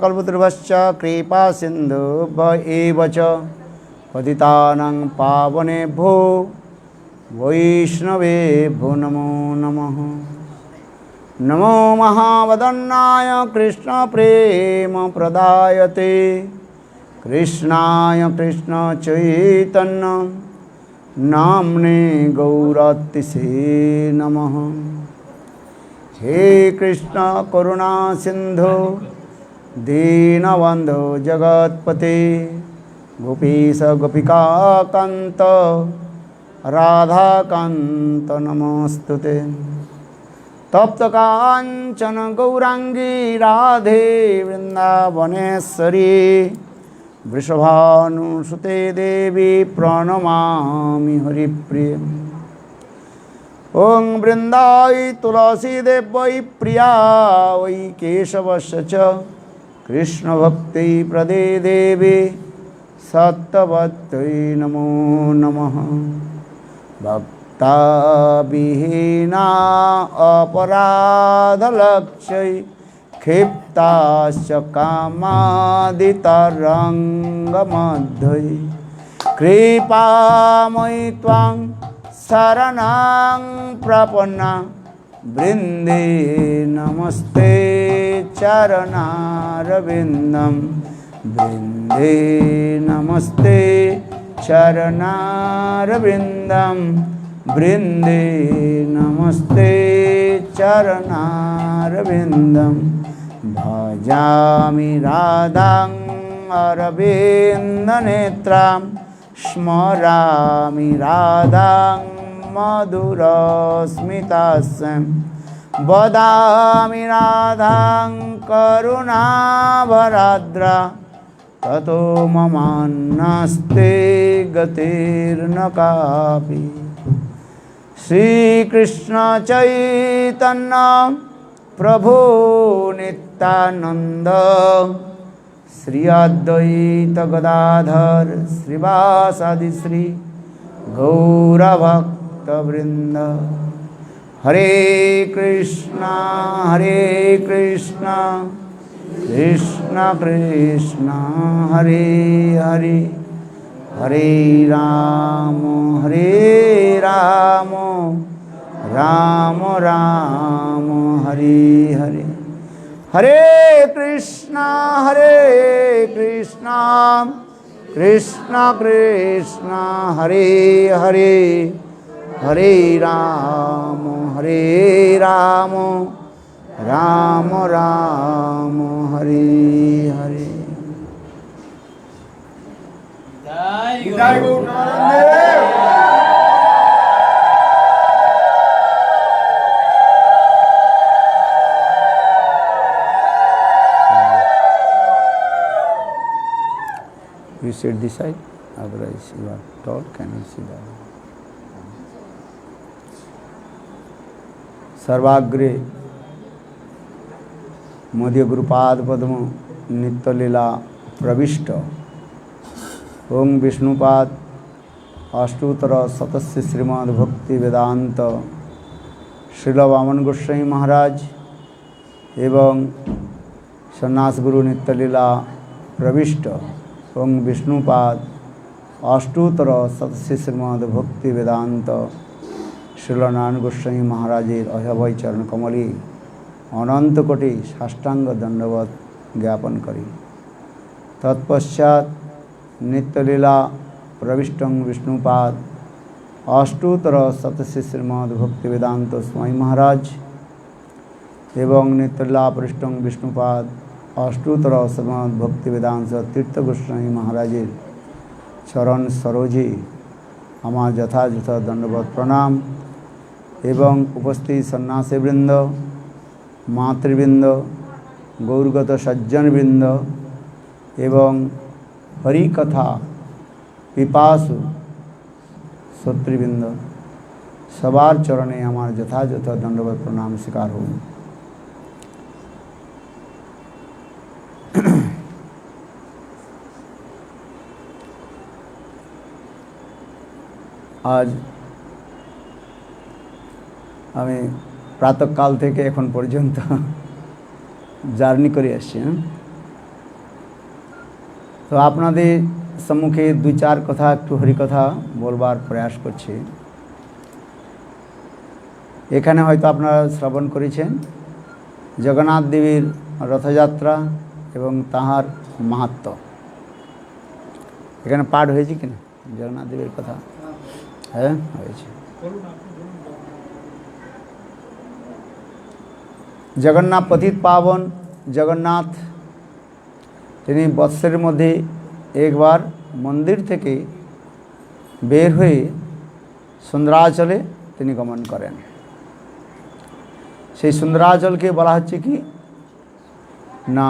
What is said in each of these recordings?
कल्पतरुभश्च कृपा सिन्धु एव च पतितानां पावनेभ्यो वैष्णवेभ्यो नमो नमः। नमो महावदन्नाय कृष्ण प्रेम प्रदायते कृष्णाय कृष्ण चैतन्य नाम्ने गौरतिसे नमः। हे कृष्ण करुणा सिंधु दीनबंधो जगत्पते गोपीश गोपिका कांत राधा कांत नमोस्तुते। तप्त कांचन गौरांगी राधे वृंदावनेश्वरी वृषभानुसुते देवी प्रणमामि हरिप्रिय। ओं वृंदाई तुलसी देवै प्रिया वै केशवस्य च कृष्ण भक्ति प्रदे देवी सत्यवत्यै नमो नमः। भक्ता विहीना अपराधलक्ष्यै क्षिप्ताश्च कामादितरङ्गमध्ये कृपामयि त्वां शरणं प्रपन्ना वृंदे नमस्ते चरणारविन्दं वृंदे नमस्ते चरणारविन्दं वृंदे नमस्ते चरणारविन्दं। भजामि राधां अरविन्दनेत्रां स्मरामि राधां मधुरस्मितास्यं वदामि राधां करुणाभराद्रा ततो ममान्नास्ते गतिर्न कापि। श्रीकृष्ण चैतन्य प्रभु नित्यानंद श्री अद्वैत गदाधर श्रीवासादि श्री गौरभक्तवृंद। हरे कृष्णा कृष्ण कृष्ण हरे हरे हरे राम राम राम हरे हरे। हरे कृष्णा कृष्ण कृष्ण हरे हरे हरे राम राम राम हरे हरे। जय Guru Nanak Dev. You sit this side, otherwise you are tall, can you see that? सर्वाग्रे मध्य गुरुपाद पद्म नित्यलीला प्रविष्ट ओं विष्णुपाद अष्टोत्तर शतस्य श्रीमद् भक्ति वेदांत श्रील वामन गोस्वामी महाराज एवं सन्यास गुरु नित्यलीला प्रविष्ट ओं विष्णुपाद अष्टोत्तर शतस्य श्रीमद् भक्ति वेदांत श्रील नारायण गोस्वामी महाराजेर अभय चरण कमले अनंत कोटि साष्टांग दंडवत ज्ञापन करी। तत्पश्चात नित्यलीला प्रविष्टं विष्णुपाद अष्टोत्तर शतस्य श्रीमद् भक्ति वेदांत स्वामी महाराज एवं नित्यलीला प्रविष्टं विष्णुपाद अष्टोत्तर श्रीमद् भक्ति वेदांत तीर्थ गोस्वामी महाराजेर चरण सरोजे हमार यथायथ दंडवत प्रणाम एवं उपस्थित सन्यासीवृंद मातृवृंद गौरगत सज्जनवृंद एवं हरिकथा पिपासु श्रोतृवृंद सबार चरणे हमार यथायथ दंडवत प्रणाम स्वीकार हो। आज আমি প্রাতঃকাল থেকে এখন পর্যন্ত জার্নি করে আসছি। তো আপনাদের সম্মুখে দুই চার কথা একটু হরিকথা বলবার প্রয়াস করছি। এখানে হয়তো আপনারা শ্রবণ করেছেন জগন্নাথ দেবীর রথযাত্রা এবং তাহার মাহাত্ম্য। এখানে পাঠ হয়েছে কিনা জগন্নাথ দেবীর কথা? হ্যাঁ, হয়েছে। জগন্নাথ পতিত পাবন জগন্নাথ তিনি বৎসরের মধ্যে একবার মন্দির থেকে বের হয়ে সুন্দরাচলে তিনি গমন করেন। সেই সুন্দরাচলকে বলা হচ্ছে কি না,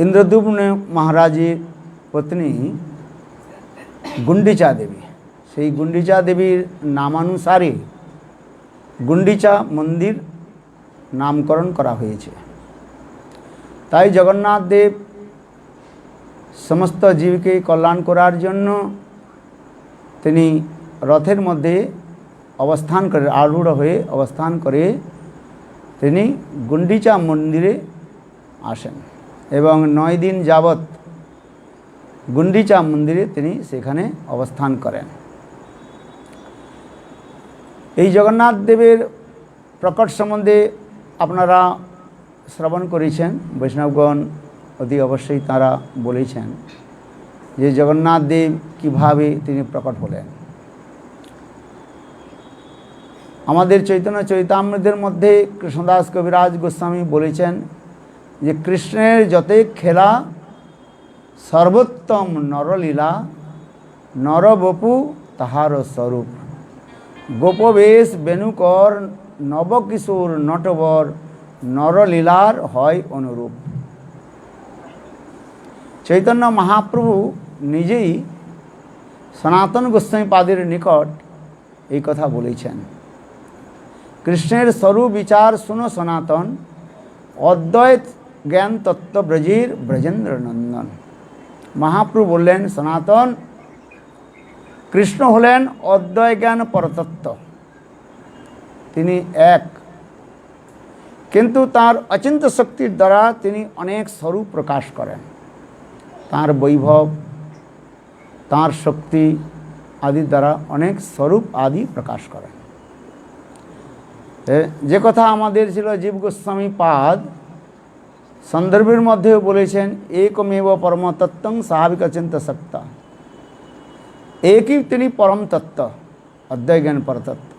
ইন্দ্রদ্যুম্ন মহারাজের পত্নী গুন্ডিচা দেবী, সেই গুন্ডিচা দেবীর নামানুসারে গুন্ডিচা মন্দির নামকরণ করা হয়েছে। তাই জগন্নাথ দেব সমস্ত জীবকে কল্যাণ করার জন্য তিনি রথের মধ্যে অবস্থান করে, আরূঢ় হয়ে অবস্থান করে তিনি গুন্ডিচা মন্দিরে আসেন এবং 9 দিন যাবৎ গুন্ডিচা মন্দিরে তিনি সেখানে অবস্থান করেন। এই জগন্নাথ দেবের প্রকট সম্বন্ধে আপনারা শ্রবণ করেছেন, বৈষ্ণবগণ অতি অবশ্যই তারা বলেছেন যে জগন্নাথ দেব কীভাবে তিনি প্রকট হলেন। আমাদের চৈতন্য চৈতামৃতের মধ্যে কৃষ্ণদাস কবিরাজ গোস্বামী বলেছেন যে কৃষ্ণের যতই খেলা সর্বোত্তম নরলীলা, নরবপু তাহার স্বরূপ, গোপবেশ বেণুকর নবকিশোর নটবর, নরলীলার হয় অনুরূপ। চৈতন্য মহাপ্রভু নিজেই সনাতন গোস্বামীপাদের নিকট এই কথা বলেছেন, কৃষ্ণের স্বরূপ বিচার শুনো সনাতন, অদ্বৈত জ্ঞান তত্ত্ব ব্রজীর ব্রজেন্দ্র নন্দন। মহাপ্রভু বললেন সনাতন কৃষ্ণ হলেন অদ্বয় জ্ঞান পরতত্ত্ব, তিনি এক, কিন্তু তার অচিন্ত শক্তির দ্বারা তিনি অনেক স্বরূপ প্রকাশ করেন। তার বৈভব, তার শক্তি আদির দ্বারা অনেক স্বরূপ আদি প্রকাশ করেন। যে কথা আমাদের ছিল জীব গোস্বামী পাদ সন্দর্ভের মধ্যেও বলেছেন, একমেব পরম তত্ত্বং স্বাভাবিক অচিন্ত সত্তা, একই তিনি পরম তত্ত্ব, অদ্বয় জ্ঞান পরতত্ত্ব।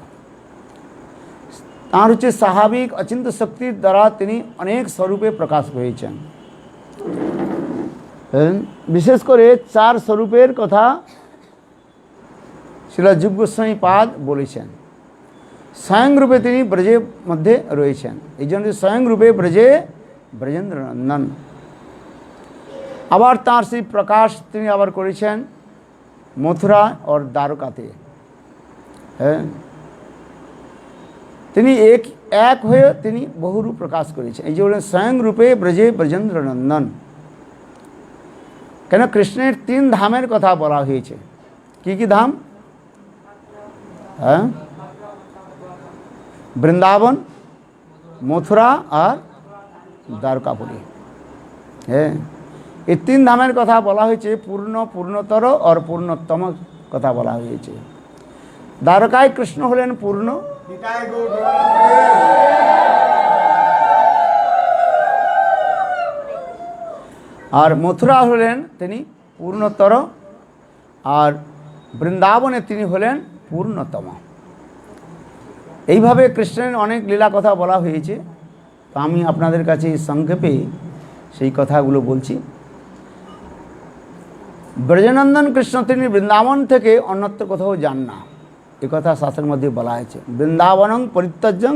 তাঁর হচ্ছে স্বাভাবিক অচিন্ত শক্তির দ্বারা তিনি অনেক স্বরূপে প্রকাশ হয়েছেন। বিশেষ করে 4 স্বরূপের কথা শিলা জীব গোস্বামী পাদ বলেছেন। স্বয়ং রূপে তিনি ব্রজের মধ্যে রয়েছেন, এই জন্য স্বয়ং রূপে ব্রজে ব্রজেন্দ্র নন্দন। আবার তাঁর সেই প্রকাশ তিনি আবার করেছেন মথুরা और দ্বারকাতে। হ্যাঁ, তিনি এক হয়ে তিনি বহুরূপ প্রকাশ করেছেন, এই জন্য স্বয়ং রূপে ব্রজে ব্রজেন্দ্র নন্দন। কেন কৃষ্ণের 3 ধামের কথা বলা হয়েছে। কি কি ধাম? হ্যাঁ, বৃন্দাবন, মথুরা আর দ্বারকাপুরী। হ্যাঁ, এই 3 ধামের কথা বলা হয়েছে, পূর্ণ, পূর্ণতর আর পূর্ণতম কথা বলা হয়েছে। দ্বারকায় কৃষ্ণ হলেন পূর্ণ, আর মথুরা হলেন তিনি পূর্ণতর, আর বৃন্দাবনে তিনি হলেন পূর্ণতম। এইভাবে কৃষ্ণের অনেক লীলা কথা বলা হয়েছে। তো আমি আপনাদের কাছে সংক্ষেপে সেই কথাগুলো বলছি। ব্রজনন্দন কৃষ্ণ তিনি বৃন্দাবন থেকে অন্যত্র কোথাও যান না, এ কথা শাস্ত্রের মধ্যে বলা হয়েছে। বৃন্দাবনং পরিত্যজ্যং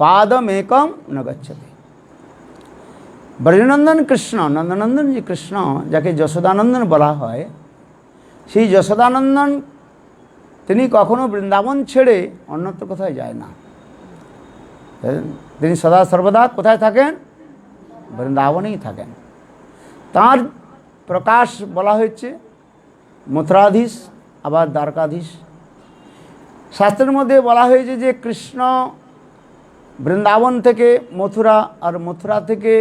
পাদমেকম ন গচ্ছতি। ব্রজনন্দন কৃষ্ণ, নন্দনন্দন যে কৃষ্ণ, যাকে যশোদানন্দন বলা হয়, সেই যশোদানন্দন তিনি কখনো বৃন্দাবন ছেড়ে অন্যত্র কোথায় যায় না। তিনি সদা সর্বদা কোথায় থাকেন? বৃন্দাবনেই থাকেন। তার প্রকাশ বলা হয়েছে মথুরাধীশ, আবার দ্বারকাধীশ। শাস্ত্রের মধ্যে বলা হয়েছে যে কৃষ্ণ বৃন্দাবন থেকে মথুরা, আর মথুরা থেকে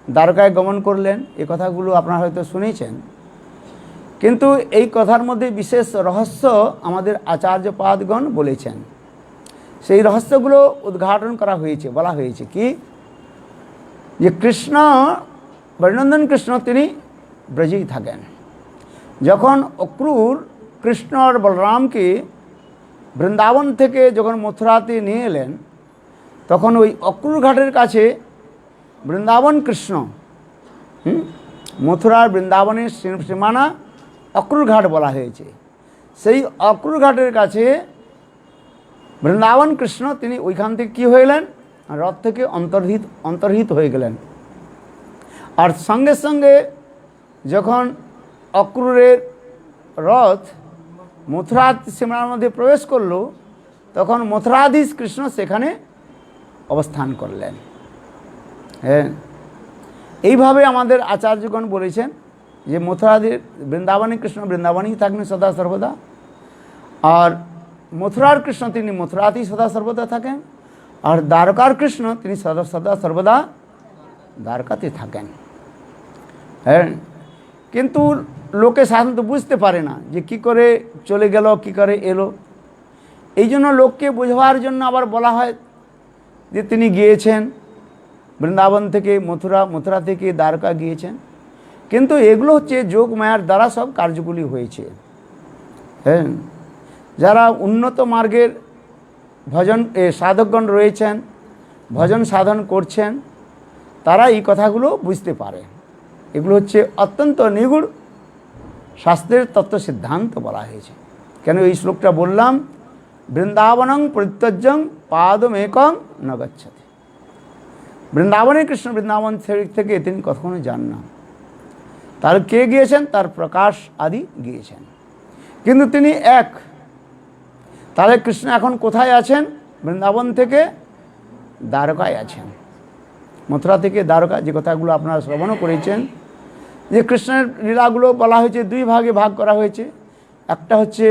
দ্বারকায় গমন করলেন, এই কথাগুলো আপনারা হয়তো শুনেছেন। কিন্তু এই কথার মধ্যে বিশেষ রহস্য আমাদের আচার্যপাদগণ বলেছেন। সেই রহস্যগুলো উদ্ঘাটন করা হয়েছে, বলা হয়েছে কি, যে কৃষ্ণ, বৈনন্দন কৃষ্ণ তিনি ব্রজেই থাকেন। যখন অক্রূর কৃষ্ণ আর বলরামকে বৃন্দাবন থেকে যখন মথুরাতে নিয়ে এলেন, তখন ওই অক্রূর ঘাটের কাছে বৃন্দাবন কৃষ্ণ, মথুরার বৃন্দাবনের সীমানা অক্রূর ঘাট বলা হয়েছে। সেই অক্রূর ঘাটের কাছে বৃন্দাবন কৃষ্ণ তিনি ওইখান থেকে কী হইলেন, রথ থেকে অন্তর্হিত হয়ে গেলেন। আর সঙ্গে সঙ্গে যখন অক্রূরের রথ মথুরা সীমানার মধ্যে প্রবেশ করল, তখন মথুরাধীশ কৃষ্ণ সেখানে অবস্থান করলেন। হ্যাঁ, এইভাবে আমাদের আচার্যগণ বলেছেন যে মথুরাধীর বৃন্দাবনে কৃষ্ণ বৃন্দাবনেই থাকেন সদা সর্বদা, আর মথুরার কৃষ্ণ তিনি মথুরাতেই সদা সর্বদা থাকেন, আর দ্বারকার কৃষ্ণ তিনি সদা সর্বদা দ্বারকাতে থাকেন। হ্যাঁ, কিন্তু লোকে সাধারণত বুঝতে পারে না যে কি করে চলে গেল, কি করে এলো। এই জন্য লোককে বোঝাবার জন্য আবার বলা হয় যে তিনি গিয়েছেন বৃন্দাবন থেকে মথুরা, মথুরা থেকে দ্বারকা গিয়েছেন। কিন্তু এগুলো হচ্ছে যোগ মায়ার দ্বারা সব কার্যগুলি হয়েছে। হ্যাঁ, যারা উন্নত মার্গের ভজন সাধকগণ রয়েছেন, ভজন সাধন করছেন, তারা এই কথাগুলো বুঝতে পারে। এগুলো হচ্ছে অত্যন্ত নিগুড় শাস্ত্রের তত্ত্ব সিদ্ধান্ত বলা হয়েছে। কেন এই শ্লোকটা বললাম, বৃন্দাবনং পরিত্যজ্যং পাদমেকং ন গচ্ছতি। বৃন্দাবনে কৃষ্ণ বৃন্দাবন থেকে তিনি কখনো যান না। তার কে গিয়েছেন, তার প্রকাশ আদি গিয়েছেন, কিন্তু তিনি এক। তাহলে কৃষ্ণ এখন কোথায় আছেন? বৃন্দাবন থেকে দ্বারকায় আছেন। মথুরা থেকে দ্বারকা, যে কথাগুলো আপনারা শ্রবণও করেছেন, যে কৃষ্ণের লীলাগুলো বলা হয়েছে, দুই ভাগে ভাগ করা হয়েছে। একটা হচ্ছে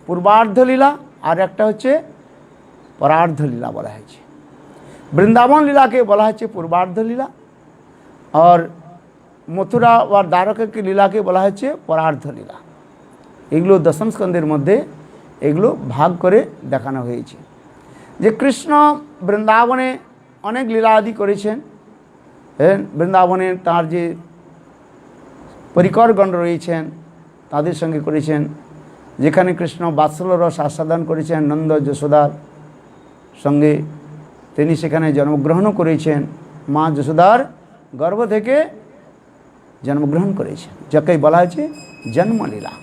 পূর্বার্ধ লীলা, আর একটা হচ্ছে পরার্ধ লীলা বলা হয়েছে। বৃন্দাবন লীলাকে বলা হচ্ছে পূর্বার্ধ লীলা, আর মথুরা বা দ্বারকা লীলাকে বলা হচ্ছে পরার্ধ লীলা। এগুলো দশম স্কন্ধের মধ্যে এগুলো ভাগ করে দেখানো হয়েছে। যে কৃষ্ণ বৃন্দাবনে অনেক লীলা আদি করেছেন। হ্যাঁ, বৃন্দাবনে তার যে পরিকরগণ রয়েছেন তাদের সঙ্গে করেছেন, যেখানে কৃষ্ণ বাৎসল্য রস আস্বাদন করেছেন নন্দ যশোদার সঙ্গে, তিনি সেখানে জন্মগ্রহণও করেছেন। মা যশোদার গর্ভ থেকে জন্মগ্রহণ করেছেন, যাকে বলা হয়েছে জন্মলীলা।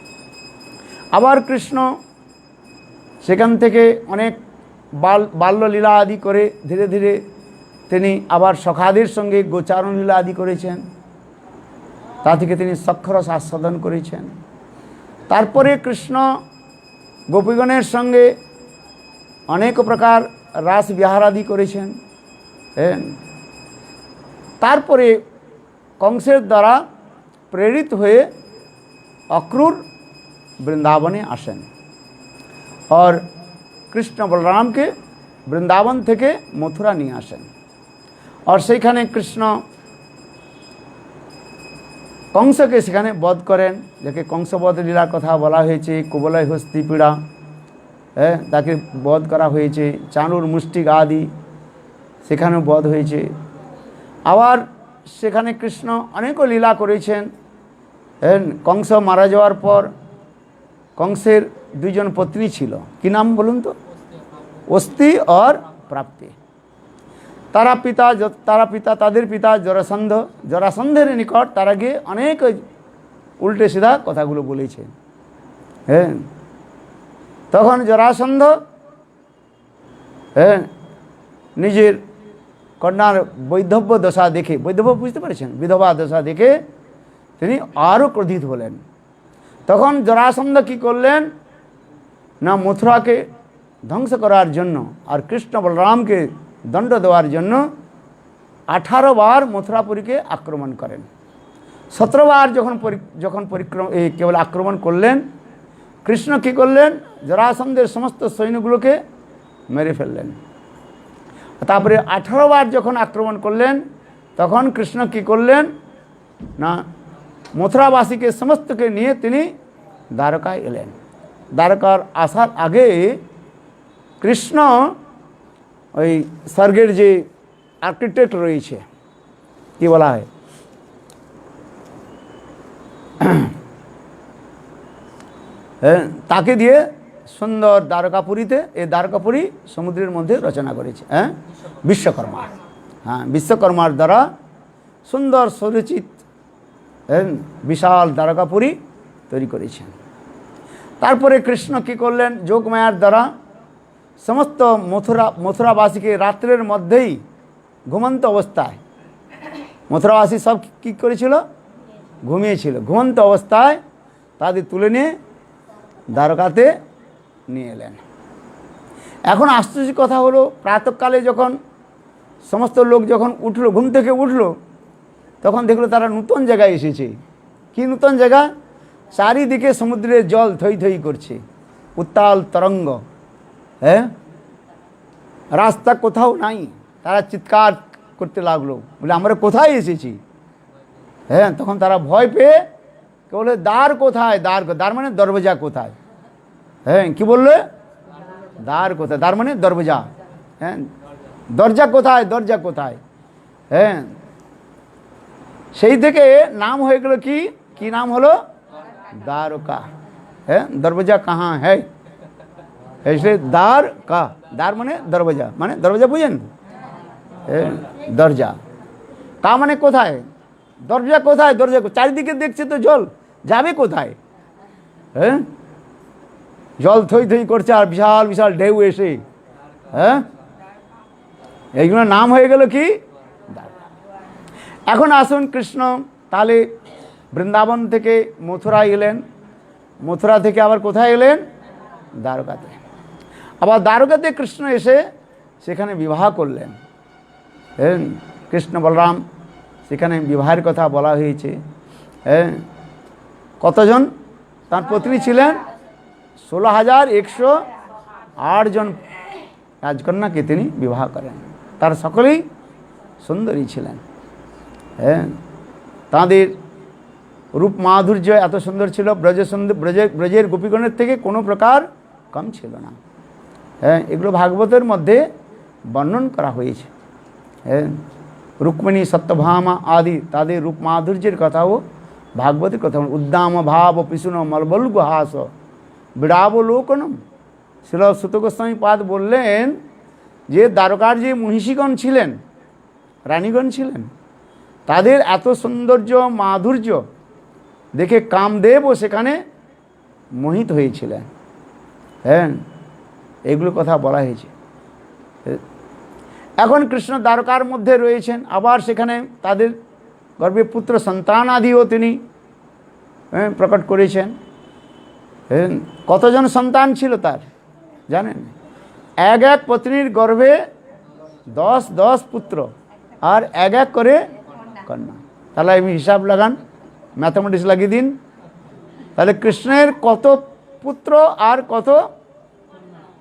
আবার কৃষ্ণ সেখান থেকে অনেক বাল্যলীলা আদি করে ধীরে ধীরে তিনি আবার সখাদের সঙ্গে গোচারণ লীলা আদি করেছেন। তা থেকে তিনি সক্ষরস আস্বাদন করেছেন। তারপরে কৃষ্ণ গোপীগণের সঙ্গে অনেক প্রকার রাস বিহার আদি করেছেন। তারপরে কংসের দ্বারা প্রেরিত হয়ে অক্রূর বৃন্দাবনে আসেন, और কৃষ্ণ বলরামকে বৃন্দাবন থেকে মথুরা নিয়ে আসেন। और সেইখানে কৃষ্ণ কংসকে সেখানে বধ করেন, যাকে কংসবধ লীলার কথা বলা হয়েছে। কুবলয় হস্তি পীড়া, হ্যাঁ, তাকে বধ করা হয়েছে। চাণুর মুষ্টিক আদি সেখানেও বধ হয়েছে। আবার সেখানে কৃষ্ণ অনেকও লীলা করেছেন। হ্যাঁ, কংস মারা যাওয়ার পর কংসের দুইজন পত্নী ছিল, কি নাম বলুন তো? অস্তি আর প্রাপ্তি। তাদের পিতা জরাসন্ধের নিকট তারা গিয়ে অনেক উল্টে সিধা কথাগুলো বলেছেন। হ্যাঁ, তখন জরাসন্ধ হ্যাঁ নিজের কন্যার বৈধব্য দশা দেখে, বৈধব্য বুঝতে পারছেন, বিধবা দশা দেখে তিনি আরও ক্রোধিত হলেন। তখন জরাসন্ধ কী করলেন না, মথুরাকে ধ্বংস করার জন্য আর কৃষ্ণ বলরামকে দণ্ড দেওয়ার জন্য 18 বার মথুরাপুরীকে আক্রমণ করেন। 17 বার যখন কেবল আক্রমণ করলেন, কৃষ্ণ কী করলেন, জরাসন্ধের সমস্ত সৈন্যগুলোকে মেরে ফেললেন। তারপরে 18 বার যখন আক্রমণ করলেন, তখন কৃষ্ণ কি করলেন না মথুরাবাসীকে সমস্তকে নিয়ে তিনি দ্বারকায় এলেন। দ্বারকার আসার আগে কৃষ্ণ ওই স্বর্গের যে আর্কিটেক্ট রয়েছে কি বলা হয় তাকে দিয়ে সুন্দর দ্বারকাপুরীতে এই দ্বারকাপুরী সমুদ্রের মধ্যে রচনা করেছে বিশ্বকর্মা। হ্যাঁ, বিশ্বকর্মার দ্বারা সুন্দর সুরচিত বিশাল দ্বারকাপুরী তৈরি করেছেন। তারপরে কৃষ্ণ কি করলেন যোগমায়ার দ্বারা সমস্ত মথুরাবাসীকে রাত্রের মধ্যেই ঘুমন্ত অবস্থায়, মথুরাবাসী সব কী করেছিল ঘুমিয়েছিল, ঘুমন্ত অবস্থায় তাদের তুলে নিয়ে দ্বারকাতে নিয়ে এলেন। এখন আশ্চর্য কথা হলো প্রাতঃকালে যখন সমস্ত লোক যখন উঠলো, ঘুম থেকে উঠলো, তখন দেখলো তারা নূতন জায়গায় এসেছে। কি নূতন জায়গা? চারিদিকে সমুদ্রের জল থই থই করছে, উত্তাল তরঙ্গ। হ্যাঁ, রাস্তা কোথাও নাই। তারা চিৎকার করতে লাগলো, বলে আমরা কোথায় এসেছি। হ্যাঁ, তখন তারা ভয় পেয়ে কে বলে দ্বার কোথায়, দ্বার মানে দরওয়াজা কোথায়। হ্যাঁ, কি বললে দ্বার কোথায়, দ্বার মানে দরওয়াজা। হ্যাঁ, দরজা কোথায়, দরজা কোথায়। হ্যাঁ, সেই থেকে নাম হয়ে গেল কি কি নাম হলো দ্বারকা। হ্যাঁ, দরওয়াজা কাহা হ্যাঁ, ऐसे দ্বার কা, দ্বার মানে দরওয়াজা, মানে দরওয়াজা বুঝেন, দরজা। কা মানে কোথায়, দরজা কোথায়, দরজা চারিদিকে দেখছে তো জল, যাবে কোথায়। হ্যাঁ, জল থই থই করছে আর বিশাল বিশাল ঢেউ এসে। হ্যাঁ, এইগুলো নাম হয়ে গেল কি। এখন আসুন কৃষ্ণ তাহলে বৃন্দাবন থেকে মথুরা এলেন, মথুরা থেকে আবার কোথায় এলেন দ্বারকাতে। আবার দ্বারকাতে কৃষ্ণ এসে সেখানে বিবাহ করলেন। কৃষ্ণ বলরাম সেখানে বিবাহের কথা বলা হয়েছে। কতজন তার পত্নী ছিলেন? 16,108 জন রাজকন্যাকে তিনি বিবাহ করেন। তার সকলেই সুন্দরী ছিলেন। হ্যাঁ, তাঁদের রূপ মাধুর্য এত সুন্দর ছিল, ব্রজের গোপীগণের থেকে কোনো প্রকার কম ছিল না। হ্যাঁ, এগুলো ভাগবতের মধ্যে বর্ণন করা হয়েছে। হ্যাঁ, রুক্মিণী সত্যভামা আদি তাদের রূপ মাধুর্যের কথাও ভাগবতের কথা। উদ্দাম ভাব পিছুন মলবল্গ হাস বিড়াবলোকনম। শিল সুত গোস্বামী পাদ বললেন যে দ্বারকার যে মহিষীগণ ছিলেন, রানীগণ ছিলেন, তাদের এত সৌন্দর্য মাধুর্য দেখে কামদেবও সেখানে মোহিত হয়েছিলেন। হ্যাঁ, এগুলো কথা বলা হয়েছে। এখন কৃষ্ণ দ্বারকার মধ্যে রয়েছেন, আবার সেখানে তাদের গর্ভে পুত্র সন্তান আদিও তিনি প্রকট করেছেন। কতজন সন্তান ছিল তার জানেন? এক এক পত্নীর গর্ভে 10 পুত্র আর এক এক করে কন্যা। তাহলে আমি হিসাব লাগান, ম্যাথামেটিক্স লাগিয়ে দিন। তাহলে কৃষ্ণের কত পুত্র আর কত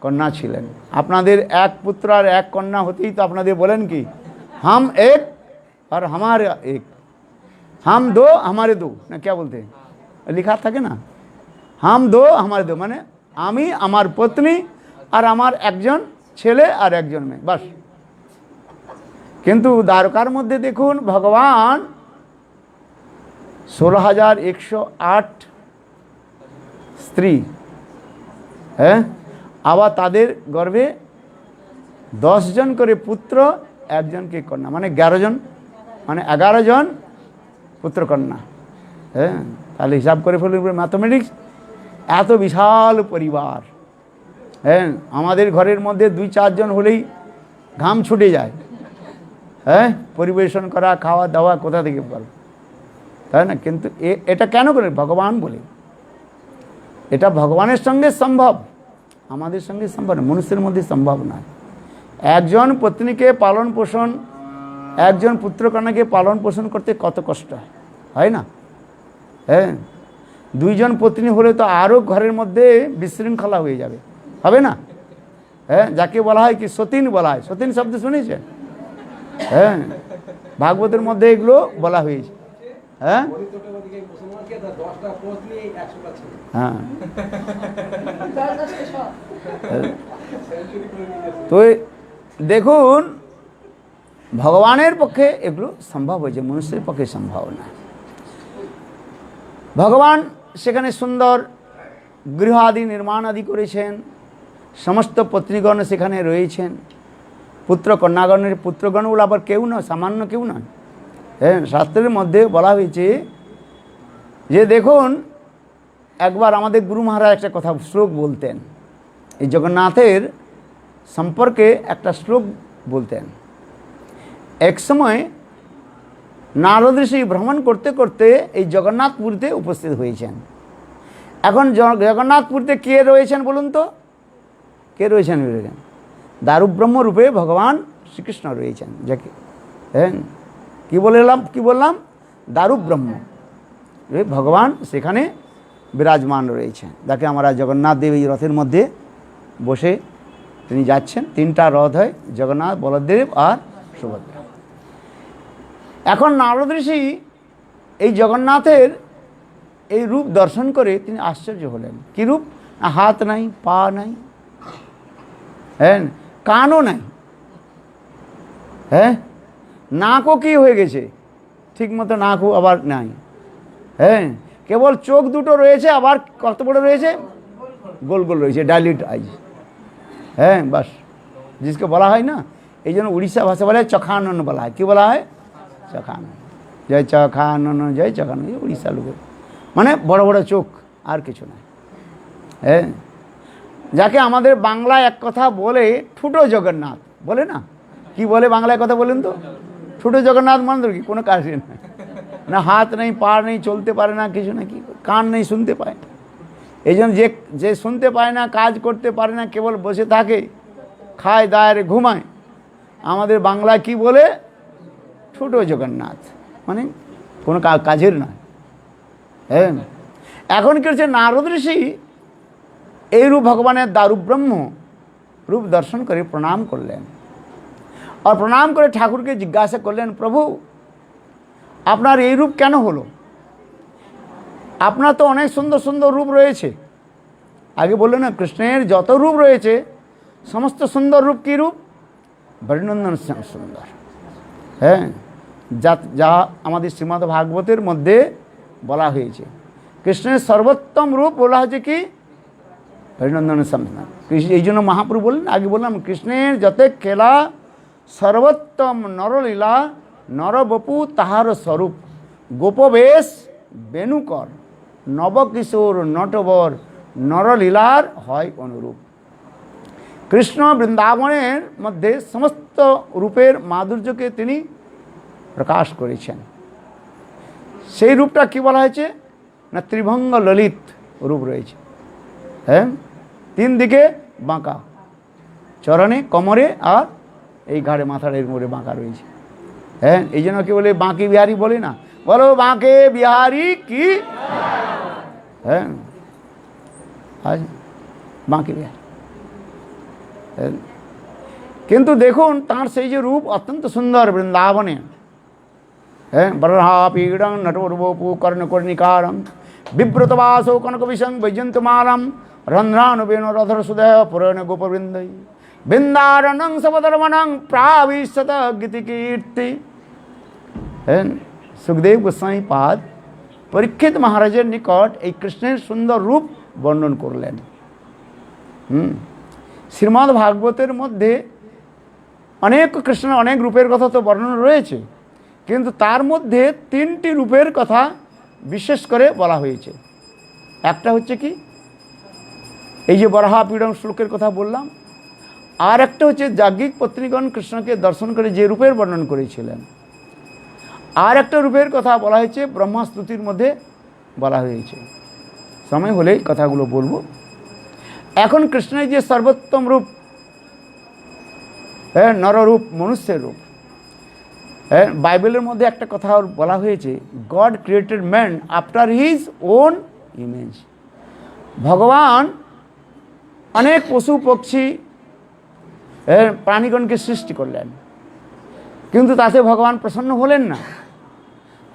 কন্যা ছিলেন? আপনাদের এক পুত্র আর এক কন্যা হতেই তো আপনাদের বলেন কি হাম এক আর हमारे एक, हम दो हमारे दो, না क्या বলতে লেখা থাকে না, हम दो हमारे दो, মানে আমি, আমার পত্নী আর আমার একজন ছেলে আর একজন মেয়ে, বাস। কিন্তু দ্বারকার মধ্যে দেখুন ভগবান 16,108 স্ত্রী। হ্যাঁ, আবার তাদের গর্ভে 10 জন করে পুত্র, একজনকে কন্যা, মানে 11 জন, মানে 11 জন পুত্র কন্যা। হ্যাঁ, তাহলে হিসাব করে ফেলুন ম্যাথমেটিক্স। এত বিশাল পরিবার। হ্যাঁ, আমাদের ঘরের মধ্যে 2-4 জন হলেই ঘাম ছুটে যায়। হ্যাঁ, পরিবেশন করা, খাওয়া দাওয়া কোথা থেকে পারো, তাই না? কিন্তু এটা কেন করে? ভগবান বলে। এটা ভগবানের সঙ্গে সম্ভব, আমাদের সঙ্গে সম্ভব না, মনুষ্যের মধ্যে সম্ভব নয়। একজন পত্নীকে পালন পোষণ, একজন পুত্রকন্যাকে পালন পোষণ করতে কত কষ্ট হয় না? হ্যাঁ, 2 জন পত্নী হলে তো আরও ঘরের মধ্যে বিশৃঙ্খলা হয়ে যাবে, হবে না? হ্যাঁ, যাকে বলা হয় কি সতীন বলা হয়। সতীন শব্দ শুনেছে? হ্যাঁ, ভাগবতের মধ্যে এগুলো বলা হয়েছে। হ্যাঁ হ্যাঁ, তো দেখুন ভগবানের পক্ষে এগুলো সম্ভব হয়েছে, মনুষ্যের পক্ষে সম্ভব না। ভগবান সেখানে সুন্দর গৃহ আদি নির্মাণ আদি করেছেন, সমস্ত পত্নীগণ সেখানে রয়েছেন, পুত্র কন্যাগণের পুত্রগণগুলো আবার কেউ নয়, সামান্য কেউ নয়। হ্যাঁ, শাস্ত্রের মধ্যে বলা হয়েছে যে দেখুন একবার আমাদের গুরু মহারাজ একটা কথা শ্লোক বলতেন, এই জগন্নাথের সম্পর্কে একটা শ্লোক বলতেন। এক সময় নারদ ঋষি ভ্রমণ করতে করতে এই জগন্নাথপুরীতে উপস্থিত হয়েছেন। এখন জগন্নাথপুরীতে কে রয়েছেন বলুন তো, কে রয়েছেন? দারুব্রহ্ম রূপে ভগবান শ্রীকৃষ্ণ রয়েছেন, যাকে হ্যাঁ কি বললাম দারুব্রহ্ম ভগবান সেখানে বিরাজমান রয়েছেন, যাকে আমরা জগন্নাথ দেব এই রথের মধ্যে বসে তিনি যাচ্ছেন। 3টা রথ হয়, জগন্নাথ, বলদেব আর সুভদ্রা। এখন নারদ ঋষি এই জগন্নাথের এই রূপ দর্শন করে তিনি আশ্চর্য হলেন। কী রূপ? হাত নাই, পা নাই, হ্যাঁ কানও নাই, হ্যাঁ নাকও কি হয়ে গেছে, ঠিক মতো নাকও আবার নাই, হ্যাঁ কেবল চোখ দুটো রয়েছে, আবার কত বড় রয়েছে, গোল গোল রয়েছে, ডাইলিট আইজ। হ্যাঁ বাস, জিসকে বলা হয় না, এই জন্য উড়িষ্যা ভাষা বলা হয় চখানন বলা হয়। কী বলা হয়? চখানন, জয় চখানন, জয় চখানন, উড়িষ্যা লোকের মানে বড় বড় চোখ, আর কিছু নয়। হ্যাঁ, যাকে আমাদের বাংলায় এক কথা বলে ঠুটো জগন্নাথ বলে না, কি বলে বাংলায় কথা বলেন তো? ঠুটো জগন্নাথ মন্দির কি কোনো কাজ নেই, না হাত নেই, পা নেই, চলতে পারে না, কিছু না, কি কান নেই, শুনতে পায় না। এই জন্য যে শুনতে পায় না, কাজ করতে পারে না, কেবল বসে থাকে, খায় দায় ঘুমায়, আমাদের বাংলায় কি বলে? ঠুটো জগন্নাথ, মানে কোনো কাজের নয়। হ্যাঁ, এখন কি হচ্ছে, নারদ ঋষি এই রূপ ভগবানের দারুব্রহ্ম রূপ দর্শন করে প্রণাম করলেন, আর প্রণাম করে ঠাকুরকে জিজ্ঞাসা করলেন, প্রভু আপনার এই রূপ কেন হলো? আপনার তো অনেক সুন্দর সুন্দর রূপ রয়েছে। আগে বললেন না, কৃষ্ণের যত রূপ রয়েছে সমস্ত সুন্দর রূপ। কী রূপ? বর্ণনন্দন সুন্দর। হ্যাঁ, যা আমাদের শ্রীমদ্ ভাগবতের মধ্যে বলা হয়েছে, কৃষ্ণের সর্বোত্তম রূপ বলা হয়েছে কি? হরিনন্দন সম্মান। এই জন্য মহাপ্রভু বললেন, আগে বললাম, কৃষ্ণের যত খেলা সর্বোত্তম নরলীলা, নরবপু তাহার স্বরূপ, গোপবেশ বেণুকর, নবকিশোর নটবর, নরলীলার হয় অনুরূপ। কৃষ্ণ বৃন্দাবনের মধ্যে সমস্ত রূপের মাধুর্যকে তিনি প্রকাশ করেছেন। সেই রূপটা কি বলা হয়েছে না? ত্রিভঙ্গ ললিত রূপ রয়েছে। হ্যাঁ, 3 দিকে বাঁকা, চরণে, কোমরে আর এই ঘাড়ে, মাথার এর মোড়ে বাঁকা রয়েছে। হ্যাঁ, এই জন্য কি বলে? বাঁকি বিহারী বলে না, বলো বাঁকে বিহারী কি? হ্যাঁ, আজ বাঁকি বিহারী। কিন্তু দেখুন তাঁর সেই যে রূপ অত্যন্ত সুন্দর বৃন্দাবনে। হ্যাঁ, বরহাপীড়ং নটোর্বপু কর্ণকর্ণিকারম বিব্রতবাসো কনকবিশং বৈজন্তমালম রন্ধ্রানুবেন রথর সুদেহ পুরণ গোপবৃন্দৈ বৃন্দারণং সবধর্মণং প্রাবিশত গীতিকীর্তি। হ্যাঁ, সুখদেব গোস্বামী পাদ পরীক্ষিত মহারাজের নিকট এই কৃষ্ণের সুন্দর রূপ বর্ণন করলেন। শ্রীমদ্ ভাগবতের মধ্যে অনেক কৃষ্ণের অনেক রূপের কথা তো বর্ণনা রয়েছে, কিন্তু তার মধ্যে 3টি রূপের কথা বিশেষ করে বলা হয়েছে। একটা হচ্ছে কি, এই যে বরাহপীড়ন শ্লোকের কথা বললাম, আর একটা হচ্ছে যাজ্ঞিক পত্নীগণ কৃষ্ণকে দর্শন করে যে রূপের বর্ণন করেছিলেন। আর একটা রূপের কথা বলা হয়েছে ব্রহ্মস্তুতির মধ্যে বলা হয়েছে। সময় হলেই কথাগুলো বলবো। এখন কৃষ্ণের যে সর্বোত্তম রূপ, হ্যাঁ নররূপ, মনুষ্যের রূপ, হ্যাঁ বাইবেলের মধ্যে একটা কথা বলা হয়েছে, god created man after his own image. ভগবান অনেক পশু পক্ষী প্রাণীগণকে সৃষ্টি করলেন, কিন্তু তাতে ভগবান প্রসন্ন হলেন না।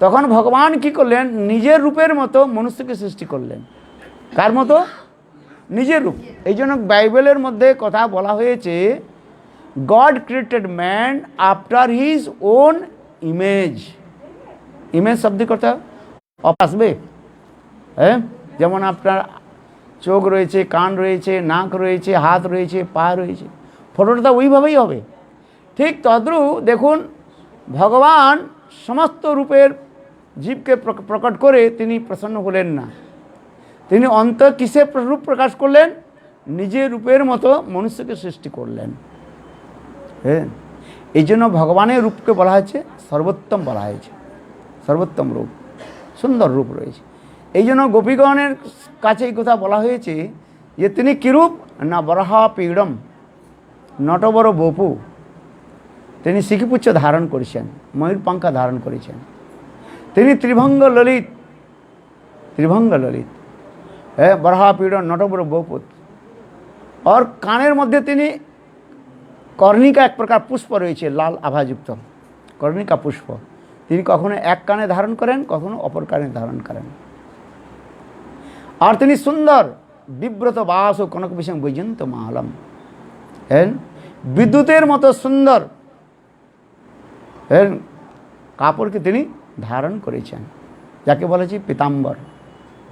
তখন ভগবান কি করলেন, নিজের রূপের মতো মনুষ্যকে সৃষ্টি করলেন। কার মতো? নিজের রূপ। এই জন্য বাইবেলের মধ্যে কথা বলা হয়েছে, god created man after his own image. Image শব্দ কথা আসবে, হ্যাঁ, যেমন আপনার চোখ রয়েছে, কান রয়েছে, নাক রয়েছে, হাত রয়েছে, পা রয়েছে, ফটোটা ওইভাবেই হবে। ঠিক তদ্রূপ দেখুন, ভগবান সমস্ত রূপের জীবকে প্রকট করে তিনি প্রসন্ন হলেন না। তিনি অন্তর কিসে রূপ প্রকাশ করলেন? নিজের রূপের মতো মনুষ্যকে সৃষ্টি করলেন। হ্যাঁ, এই জন্য ভগবানের রূপকে বলা হয়েছে সর্বোত্তম, বলা হয়েছে সর্বোত্তম রূপ, সুন্দর রূপ রয়েছে। এই জন্য গোপীগণের কাছে এই কথা বলা হয়েছে যে তিনি কিরূপ না, বরাহা পীড়ম নটবর বপু। তিনি শিখিপুচ্ছ ধারণ করেছেন, ময়ূর পাঙ্খা ধারণ করেছেন। তিনি ত্রিভঙ্গ ললিত, ত্রিভঙ্গ ললিত, হ্যাঁ, বরাহা পীড়ম নটবর বপুত। আর কানের মধ্যে তিনি কর্ণিকা, এক প্রকার পুষ্প রয়েছে লাল আভাযুক্ত কর্ণিকা পুষ্প, তিনি কখনো এক কানে ধারণ করেন, কখনো অপর কানে ধারণ করেন। আর তিনি সুন্দর বিব্রত বাস ও কনক বিষয় বৈজন্ত মালম, হ্যাঁ, বিদ্যুতের মতো সুন্দর, হ্যাঁ, কাপড়কে তিনি ধারণ করেছেন, যাকে বলেছি পীতাম্বর,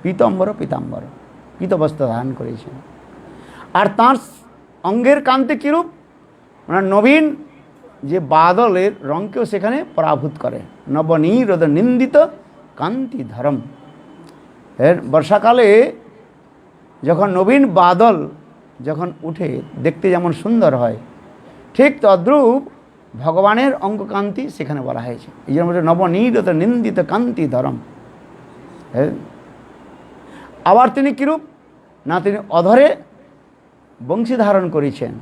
পীতম্বর পীতাম্বর, পীতবস্ত্র ধারণ করেছেন। আর তাঁর অঙ্গের কান্তি কীরূপ, মানে নবীন যে বাদলের রঙকেও সেখানে পরাভূত করে, নবনীরদ নিন্দিত কান্তি ধরম। এর বর্ষাকালে যখন নবীন বাদল যখন উঠে দেখতে যেমন সুন্দর হয়, ঠিক তদ্রূপ ভগবানের অঙ্গকান্তি সেখানে বলা হয়েছে। এই জন্য নবনীরদ নিন্দিত কান্তি ধরম। হ্যাঁ, আবার তিনি কীরূপ না, তিনি অধরে বংশী ধারণ করেছেন,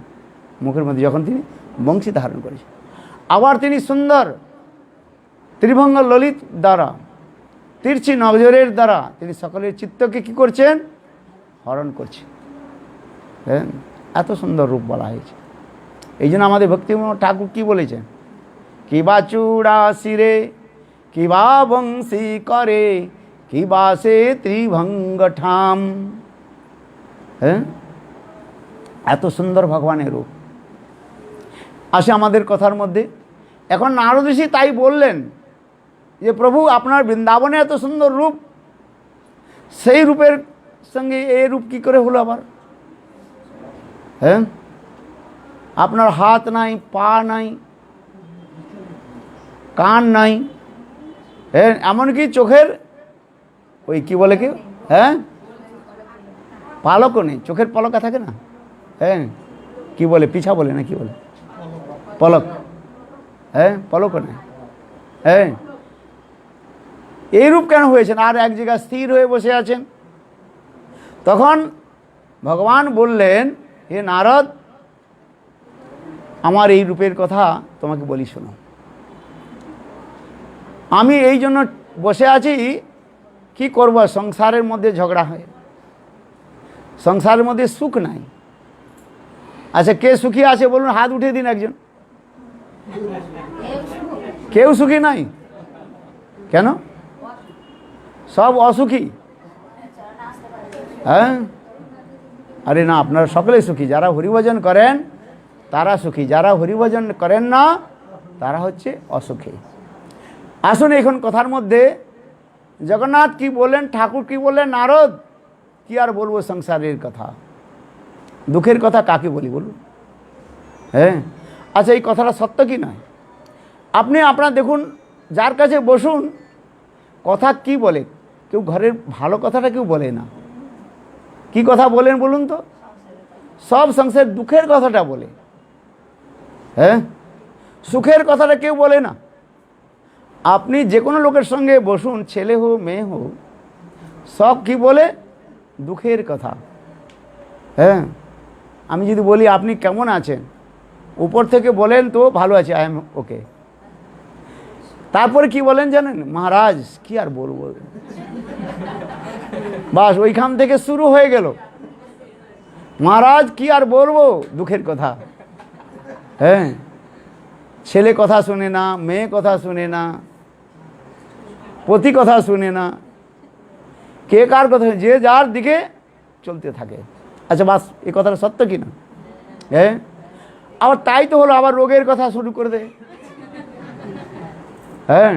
মুখের মধ্যে যখন তিনি বংশী ধারণ করেছেন। আবার তিনি সুন্দর ত্রিভঙ্গ ললিত দ্বারা, তিরছি নজরের দ্বারা তিনি সকলের চিত্তকে কী করছেন, হরণ করছেন। হ্যাঁ, এত সুন্দর রূপ বলা হয়েছে। এই জন্য আমাদের ভক্তিমূলক ঠাকুর কী বলেছেন, কিবা চূড়া শিরে, কিবা বংশী করে, কিবা সে ত্রিভঙ্গ ঠাম। হ্যাঁ, এত সুন্দর ভগবানের রূপ। আসে আমাদের কথার মধ্যে, এখন নারদ ঋষি তাই বললেন যে প্রভু আপনার বৃন্দাবনে এত সুন্দর রূপ, সেই রূপের সঙ্গে এই রূপ কী করে হলো আবার? হ্যাঁ, আপনার হাত নাই, পা নাই, কান নাই, হ্যাঁ, এমনকি চোখের ওই কি বলে কি, হ্যাঁ, পালকও নেই, চোখের পলকা থাকে না, হ্যাঁ, কি বলে, পিছা বলে না কি বলে, পলক, হ্যাঁ, পলকও নেই। হ্যাঁ, এই রূপ কেন হয়েছেন? আর এক জায়গায় স্থির হয়ে বসে আছেন। তখন ভগবান বললেন, হে নারদ, আমার এই রূপের কথা তোমাকে বলি শোনো। আমি এই জন্য বসে আছি, কি করব, সংসারের মধ্যে ঝগড়া হয়, সংসারের মধ্যে সুখ নাই। আচ্ছা, কে সুখী আছে বলুন, হাত উঠিয়ে দিন একজন। কেউ সুখী নাই, কেন? সব অসুখী। হ্যাঁ, আরে না, আপনারা সকলেই সুখী। যারা হরিভজন করেন তারা সুখী, যারা হরিভজন করেন না তারা হচ্ছে অসুখী। আসুন এখন কথার মধ্যে জগন্নাথ কি বললেন, ঠাকুর কি বললেন, নারদ কি আর বলবো সংসারের কথা, দুঃখের কথা কাকে বলি বলুন? হ্যাঁ, আচ্ছা, এই কথাটা সত্য কি নয়? আপনি আপনার দেখুন, যার কাছে বসুন, কথা কি বলে, কেউ ঘরের ভালো কথাটা কেউ বলে না। কি কথা বলেন বলুন তো? সব সংসার দুঃখের কথাটা বলে। হ্যাঁ, সুখের কথাটা কেউ বলে না। আপনি যে কোনো লোকের সঙ্গে বসুন, ছেলে হোক মেয়ে হোক, সব কি বলে, দুঃখের কথা। হ্যাঁ, আমি যদি বলি আপনি কেমন আছেন, উপর থেকে বলেন তো ভালো আছে, আই এম ওকে। তারপরে কি বলেন জানেন, মহারাজ কি আর বলবো, বাস ওইখান থেকে শুরু হয়ে গেল, মহারাজ কি আর বলবো দুঃখের কথা। হ্যাঁ, ছেলে কথা শুনে না, মেয়ে কথা শুনে না, পতি কথা শুনে না, কে কার কথা, যে যার দিকে চলতে থাকে। আচ্ছা বাস, এই কথাটা সত্য কি না? হ্যাঁ, আবার তাই তো হলো, আবার রোগের কথা শুরু করে দেয়। হ্যাঁ,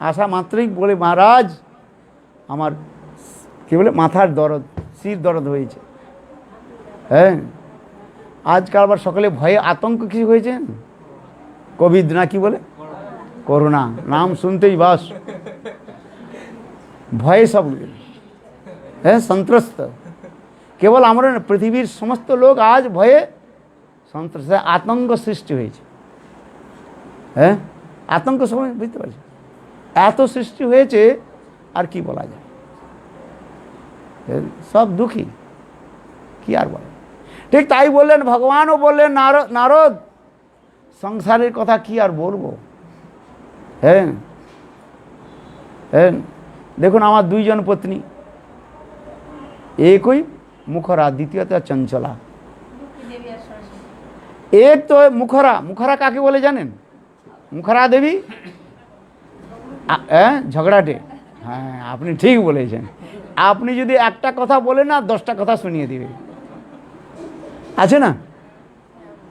আসা মাত্রই বলে মহারাজ আমার কি বলে মাথার দরদ, শির দরদ হয়েছে। হ্যাঁ, আজকাল আবার সকালে ভয়ে আতঙ্ক কিছু হয়েছে, কোভিড না কি বলে, করোনা, নাম শুনতেই বাস ভয়ে সব, হ্যাঁ সন্ত্রস্ত। কেবল আমরা না, পৃথিবীর সমস্ত লোক আজ ভয়ে সন্ত্রস্ত, আতঙ্ক সৃষ্টি হয়েছে। হ্যাঁ, আতঙ্ক সময় বুঝতে পারছি, এত সৃষ্টি হয়েছে আর কি বলা যায়, সব দুঃখী, কি আর বলে। ঠিক তাই বললেন ভগবানও বললেন নারদ, সংসারের কথা কি আর বলবো। হ্যাঁ হ্যাঁ, দেখুন আমার দুইজন পত্নী, একই মুখরা, দ্বিতীয়টা চঞ্চলা। এক তো মুখরা, মুখরা কাকে বলে জানেন? মুখরা দেবী, হ্যাঁ ঝগড়াটে। হ্যাঁ আপনি ঠিক বলেছেন, আপনি যদি একটা কথা বলেন না 10টা কথা শুনিয়ে দিবে, আছে না?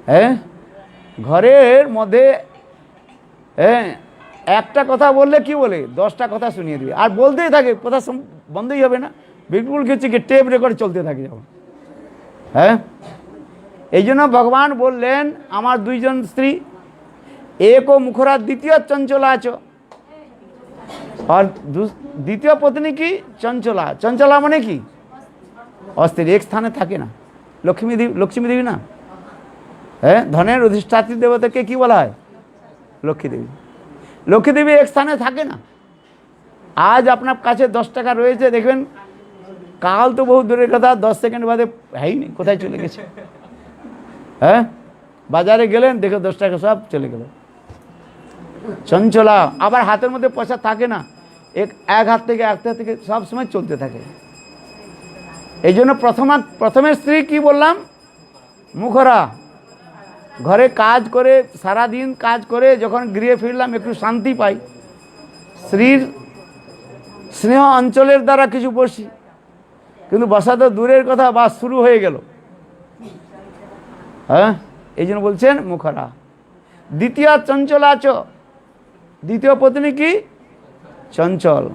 হ্যাঁ, ঘরের মধ্যে হ্যাঁ একটা কথা বললে কি বলে 10টা কথা শুনিয়ে দিবে, আর বলতেই থাকে, কথা বন্ধই হবে না, বিলকুল কিছু কি টেপ রেকর্ড চলতে থাকে যখন। হ্যাঁ, এই জন্য ভগবান বললেন আমার দুইজন স্ত্রী, এক ও মুখরা, দ্বিতীয় চঞ্চলা আছো। আর দ্বিতীয় পত্নী কি? চঞ্চলা। চঞ্চলা মানে কি? অস্থির, এক স্থানে থাকে না। লক্ষ্মী দেবী না? হ্যাঁ, ধনের অধিষ্ঠাত্রী দেবতাকে কি বলা হয়? লক্ষ্মী দেবী। লক্ষ্মী দেবী এক স্থানে থাকে না। আজ আপনার কাছে 10 টাকা রয়েছে, দেখবেন কাল তো বহু দূরের কথা, 10 সেকেন্ড বাদে হয়নি, কোথায় চলে গেছে। হ্যাঁ, বাজারে গেলেন, দেখো 10 টাকা সব চলে গেল। চঞ্চলা। আবার হাতের মধ্যে পয়সা থাকে না, এক হাত থেকে সব সময় চলতে থাকে। এই জন্য প্রথমের স্ত্রী কি বললাম? মুখরা। ঘরে কাজ করে, সারাদিন কাজ করে যখন গৃহে ফিরলাম একটু শান্তি পাই, স্ত্রীর স্নেহ অঞ্চলের দ্বারা কিছু বসি, কিন্তু বসা তো দূরের কথা, বাস শুরু হয়ে গেল। হ্যাঁ, এই জন্য বলছেন মুখরা। দ্বিতীয় চঞ্চলা আছো, দ্বিতীয় পত্নী কি? চঞ্চল,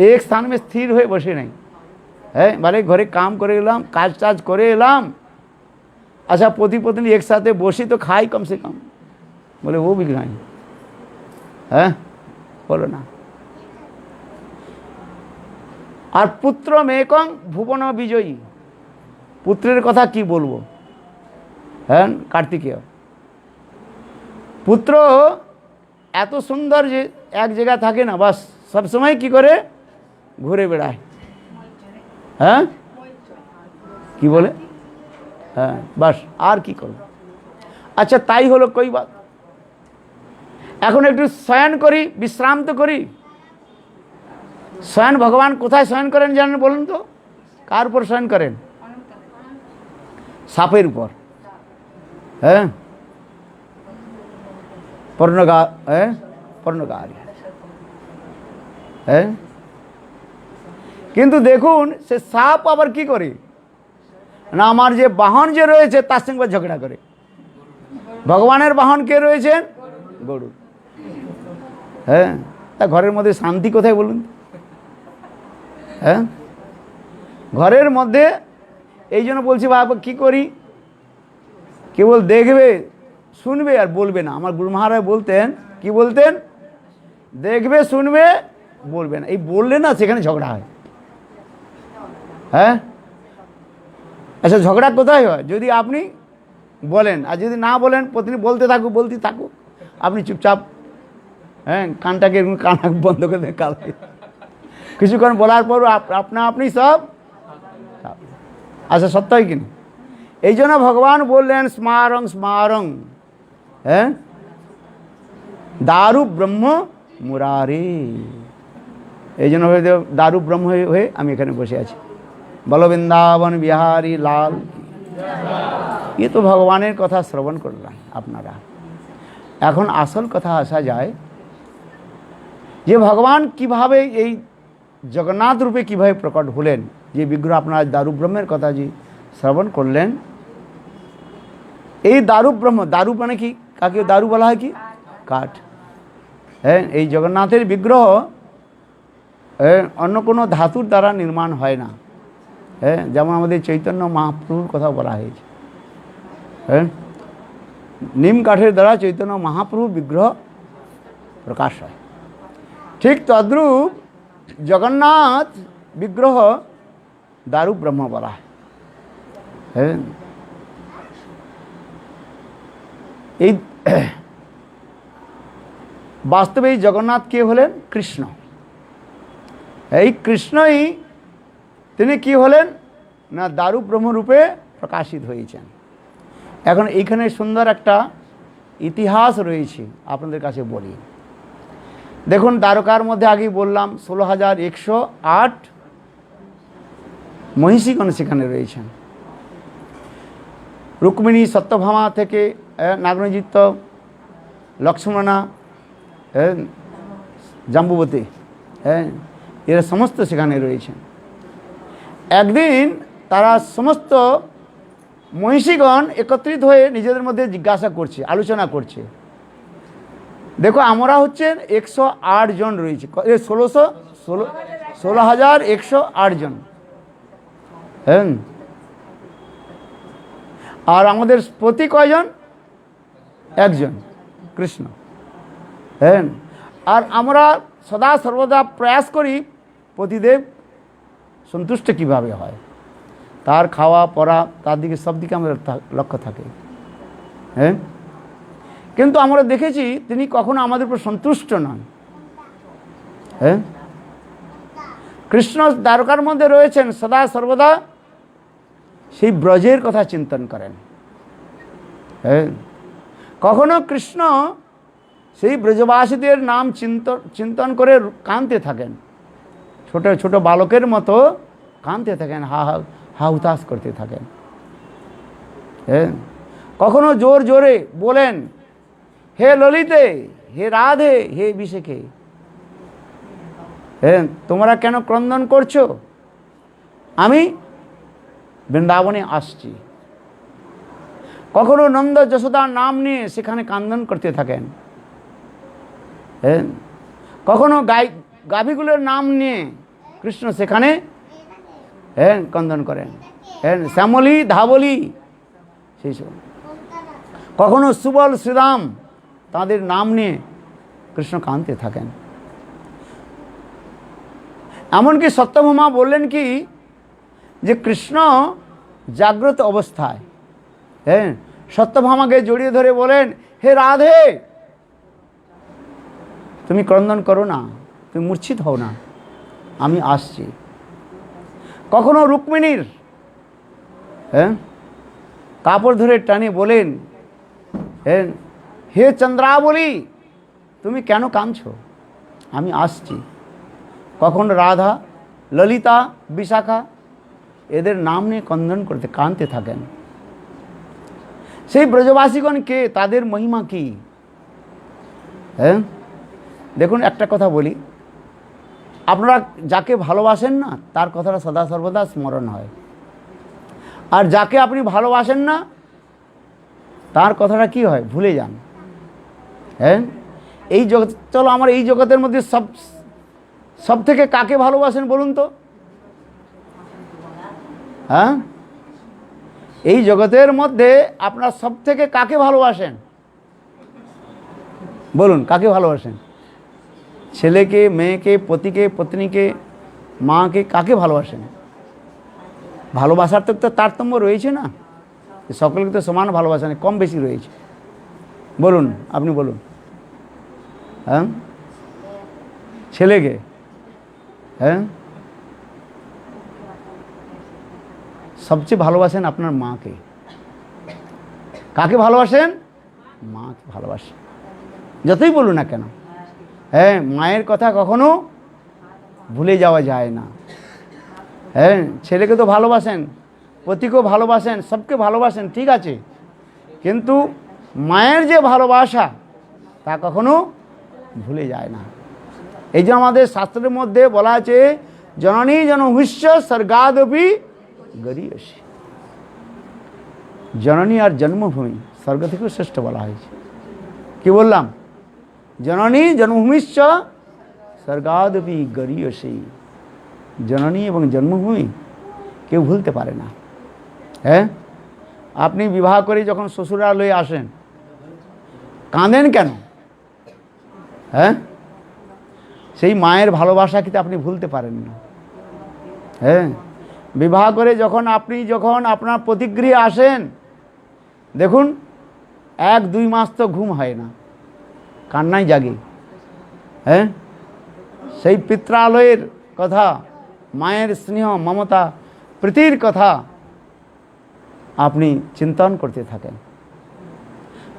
এক স্থান में স্থির হয়ে বসে নাই। হ্যাঁ, মানে ঘরে কাম করে এলাম, কাজ টাজ করে এলাম, আচ্ছা পতি পত্নী একসাথে বসি তো খাই কম সে কম, বলে ও भी नहीं। হ্যাঁ, বলো না। আর পুত্র মেকং ভুবন বিজয়ী, পুত্রের কথা কি বলবো। হ্যাঁ, কার্তিকেয় পুত্র এত সুন্দর যে এক জায়গায় থাকে না, বাস সবসময় কি করে ঘুরে বেড়ায়। হ্যাঁ, কি বলে? হ্যাঁ, বাস আর কি করব। আচ্ছা তাই হলো, কই বাত। এখন একটু শয়ন করি, বিশ্রাম তো করি। শয়ন ভগবান কোথায় শয়ন করেন জানেন? বলুন তো, কার উপর শয়ন করেন? সাপের উপর। হ্যাঁ, পর্ণগারী। হ্যাঁ, কিন্তু দেখুন সে সাপ আবার কি করে না, আমার যে বাহন যে রয়েছে তার সঙ্গে ঝগড়া করে। ভগবানের বাহন কে রয়েছেন? গরু। হ্যাঁ, তা ঘরের মধ্যে শান্তি কোথায় বলুন? হ্যাঁ, ঘরের মধ্যে এই জন্য বলছি বাবা কি করি, কেবল দেখবে শুনবে আর বলবে না। আমার গুরু মহারাজ বলতেন, কি বলতেন? দেখবে শুনবে বলবে না। এই বললে না সেখানে ঝগড়া হয়। হ্যাঁ, আচ্ছা ঝগড়া কোথায় হয়? যদি আপনি বলেন, আর যদি না বলেন, পত্নী বলতে থাকুক, আপনি চুপচাপ হ্যাঁ কানটাকে কান বন্ধ করে দেন, কাল কিছুক্ষণ বলার পর আপনি সব। আচ্ছা সত্য হয় কিনা? এই জন্য ভগবান বললেন স্মারং স্মারং, হ্যাঁ দারু ব্রহ্ম মুরারে। এই জন্য দারু ব্রহ্ম হয়ে আমি এখানে বসে আছি। বলো বৃন্দাবন বিহারী লাল। ये तो ভগবানের কথা শ্রবণ করলাম আপনারা। এখন আসল কথা আসা যায় যে ভগবান কিভাবে এই জগন্নাথ রূপে কিভাবে প্রকট হলেন। যে বিগ্রহ আপনারা দারু ব্রহ্মের কথা যে শ্রবণ করলেন, এই দারু ব্রহ্ম, দারু মানে কি, কাকে দারু বলা হয়, কি কাঠ। হ্যাঁ, এই জগন্নাথের বিগ্রহ অন্য কোনো ধাতুর দ্বারা নির্মাণ হয় না। হ্যাঁ, যেমন আমাদের চৈতন্য মহাপ্রভুর কথা বলা হয়েছে। হ্যাঁ, নিম কাঠের দ্বারা চৈতন্য মহাপ্রভু বিগ্রহ প্রকাশ হয়। ঠিক তদ্রূপ জগন্নাথ বিগ্রহ দারু ব্রহ্ম বলা হয়। হ্যাঁ, এই বাস্তবে এই জগন্নাথ কে হলেন? কৃষ্ণ। এই কৃষ্ণই তিনি কি হলেন না দারু ব্রহ্মরূপে প্রকাশিত হয়েছেন। এখন এইখানে সুন্দর একটা ইতিহাস রয়েছে, আপনাদের কাছে বলি। দেখুন, দ্বারকার মধ্যে আগেই বললাম 16,108 মহিষীগণ সেখানে রয়েছেন। রুক্মিণী, সত্যভামা থেকে নাগনজিত্য, লক্ষ্মণা, জাম্বুবতী, এরা সমস্ত সেখানে রয়েছেন। একদিন তারা সমস্ত মহিষীগণ একত্রিত হয়ে নিজেদের মধ্যে জিজ্ঞাসা করছে, আলোচনা করছে। দেখো, আমরা হচ্ছেন 108 জন রয়েছে, 16,108 জন। হ্যাঁ, আর আমাদের প্রতি কয়জন? একজন, কৃষ্ণ। হ্যাঁ, আর আমরা সদা সর্বদা প্রয়াস করি পতিদেব সন্তুষ্ট কিভাবে হয়, তার খাওয়া পরা, তার দিকে সব দিকে আমাদের লক্ষ্য থাকে। হ্যাঁ, কিন্তু আমরা দেখেছি তিনি কখনো আমাদের উপর সন্তুষ্ট নন। হ্যাঁ, কৃষ্ণ দ্বারকার মধ্যে রয়েছেন, সদা সর্বদা সেই ব্রজের কথা চিন্তন করেন। হ্যাঁ, কখনো কৃষ্ণ সেই ব্রজবাসীদের নাম চিন্তন করে কাঁদতে থাকেন, ছোট ছোট বালকের মতো কাঁদতে থাকেন, হা হুতাশ করতে থাকেন। হ্যাঁ, কখনো জোর জোরে বলেন, হে ললিতে, হে রাধে, হে বিশেখে, হ্যাঁ তোমরা কেন ক্রন্দন করছো? আমি বৃন্দাবনে আসছি। কখনো নন্দ যশোদার নাম নিয়ে সেখানে কান্দন করতে থাকেন। হ্যাঁ, কখনো গাভীগুলোর নাম নিয়ে কৃষ্ণ সেখানে হ্যাঁ ক্রন্দন করেন। হ্যাঁ, শ্যামলী, ধাবলী, সেই সব। কখনো সুবল, শ্রীরাম, তাদের নাম নিয়ে কৃষ্ণ কাঁদতে থাকেন। এমনকি সত্যভামা বললেন কি যে কৃষ্ণ জাগ্রত অবস্থায় হ্যাঁ সত্যভামাকে জড়িয়ে ধরে বলেন, হে রাধে, তুমি ক্রন্দন করো না, তুমি মূর্ছিত হও না, আমি আসছি। কখনো রুক্মিণীর হ্যাঁ কাপড় ধরে টানে বলেন, হ্যাঁ হে চন্দ্রাবলী, তুমি কেন কাঁদছো, আমি আসছি। কখনো রাধা, ললিতা, বিশাখা, এদের নাম নিয়ে ক্রন্দন করতে কাঁদতে থাকেন। সেই ব্রজবাসীগণ কে, তাদের মহিমা কি? হ্যাঁ, দেখুন একটা কথা বলি, আপনারা যাকে ভালোবাসেন না তার কথাটা সদা সর্বদা স্মরণ হয়, আর যাকে আপনি ভালোবাসেন না তার কথাটা কি হয়, ভুলে যান। হ্যাঁ, এই জগৎ, চলো আমার এই জগতের মধ্যে সব থেকে কাকে ভালোবাসেন বলুন তো? হ্যাঁ, এই জগতের মধ্যে আপনার সব থেকে কাকে ভালোবাসেন বলুন? কাকে ভালোবাসেন? ছেলেকে, মেয়েকে, পতিকে, পত্নীকে, মাকে, কাকে ভালোবাসেন? ভালোবাসার তো তারতম্য রয়েছে না, সকলকে তো সমান ভালোবাসা নেই, কম বেশি রয়েছে। বলুন, আপনি বলুন। হ্যাঁ, ছেলেকে, হ্যাঁ সবচেয়ে ভালোবাসেন আপনার মাকে। কাকে ভালোবাসেন? মাকে ভালোবাসেন, যতই বলুন না কেন। হ্যাঁ, মায়ের কথা কখনো ভুলে যাওয়া যায় না। হ্যাঁ, ছেলেকে তো ভালোবাসেন, পতিকেও ভালোবাসেন, সবকে ভালোবাসেন, ঠিক আছে, কিন্তু মায়ের যে ভালোবাসা তা কখনো ভুলে যায় না। এই যে আমাদের শাস্ত্রের মধ্যে বলা আছে জননী জন্মভূষ্য স্বর্গাদপি গরীয়সী। জননী আর জন্মভূমি স্বর্গ থেকেও শ্রেষ্ঠ বলা হয়েছে। কি বললাম? জননী জন্মভূমিশ্চ স্বর্গাদপি গরীয়সী। জননী এবং জন্মভূমি কেউ ভুলতে পারে না। হ্যাঁ, আপনি বিবাহ করে যখন শ্বশুরালয়ে আসেন কাঁদেন কেন? হ্যাঁ, সেই মায়ের ভালোবাসা কিন্তু আপনি ভুলতে পারেন না। হ্যাঁ, বিবাহ করে যখন আপনার প্রতিগৃহে আসেন, দেখুন 1-2 মাস তো ঘুম হয় না, কান্নাই জাগে। হ্যাঁ, সেই পিত্রালয়ের কথা, মায়ের স্নেহ মমতা প্রীতির কথা আপনি চিন্তন করতে থাকেন।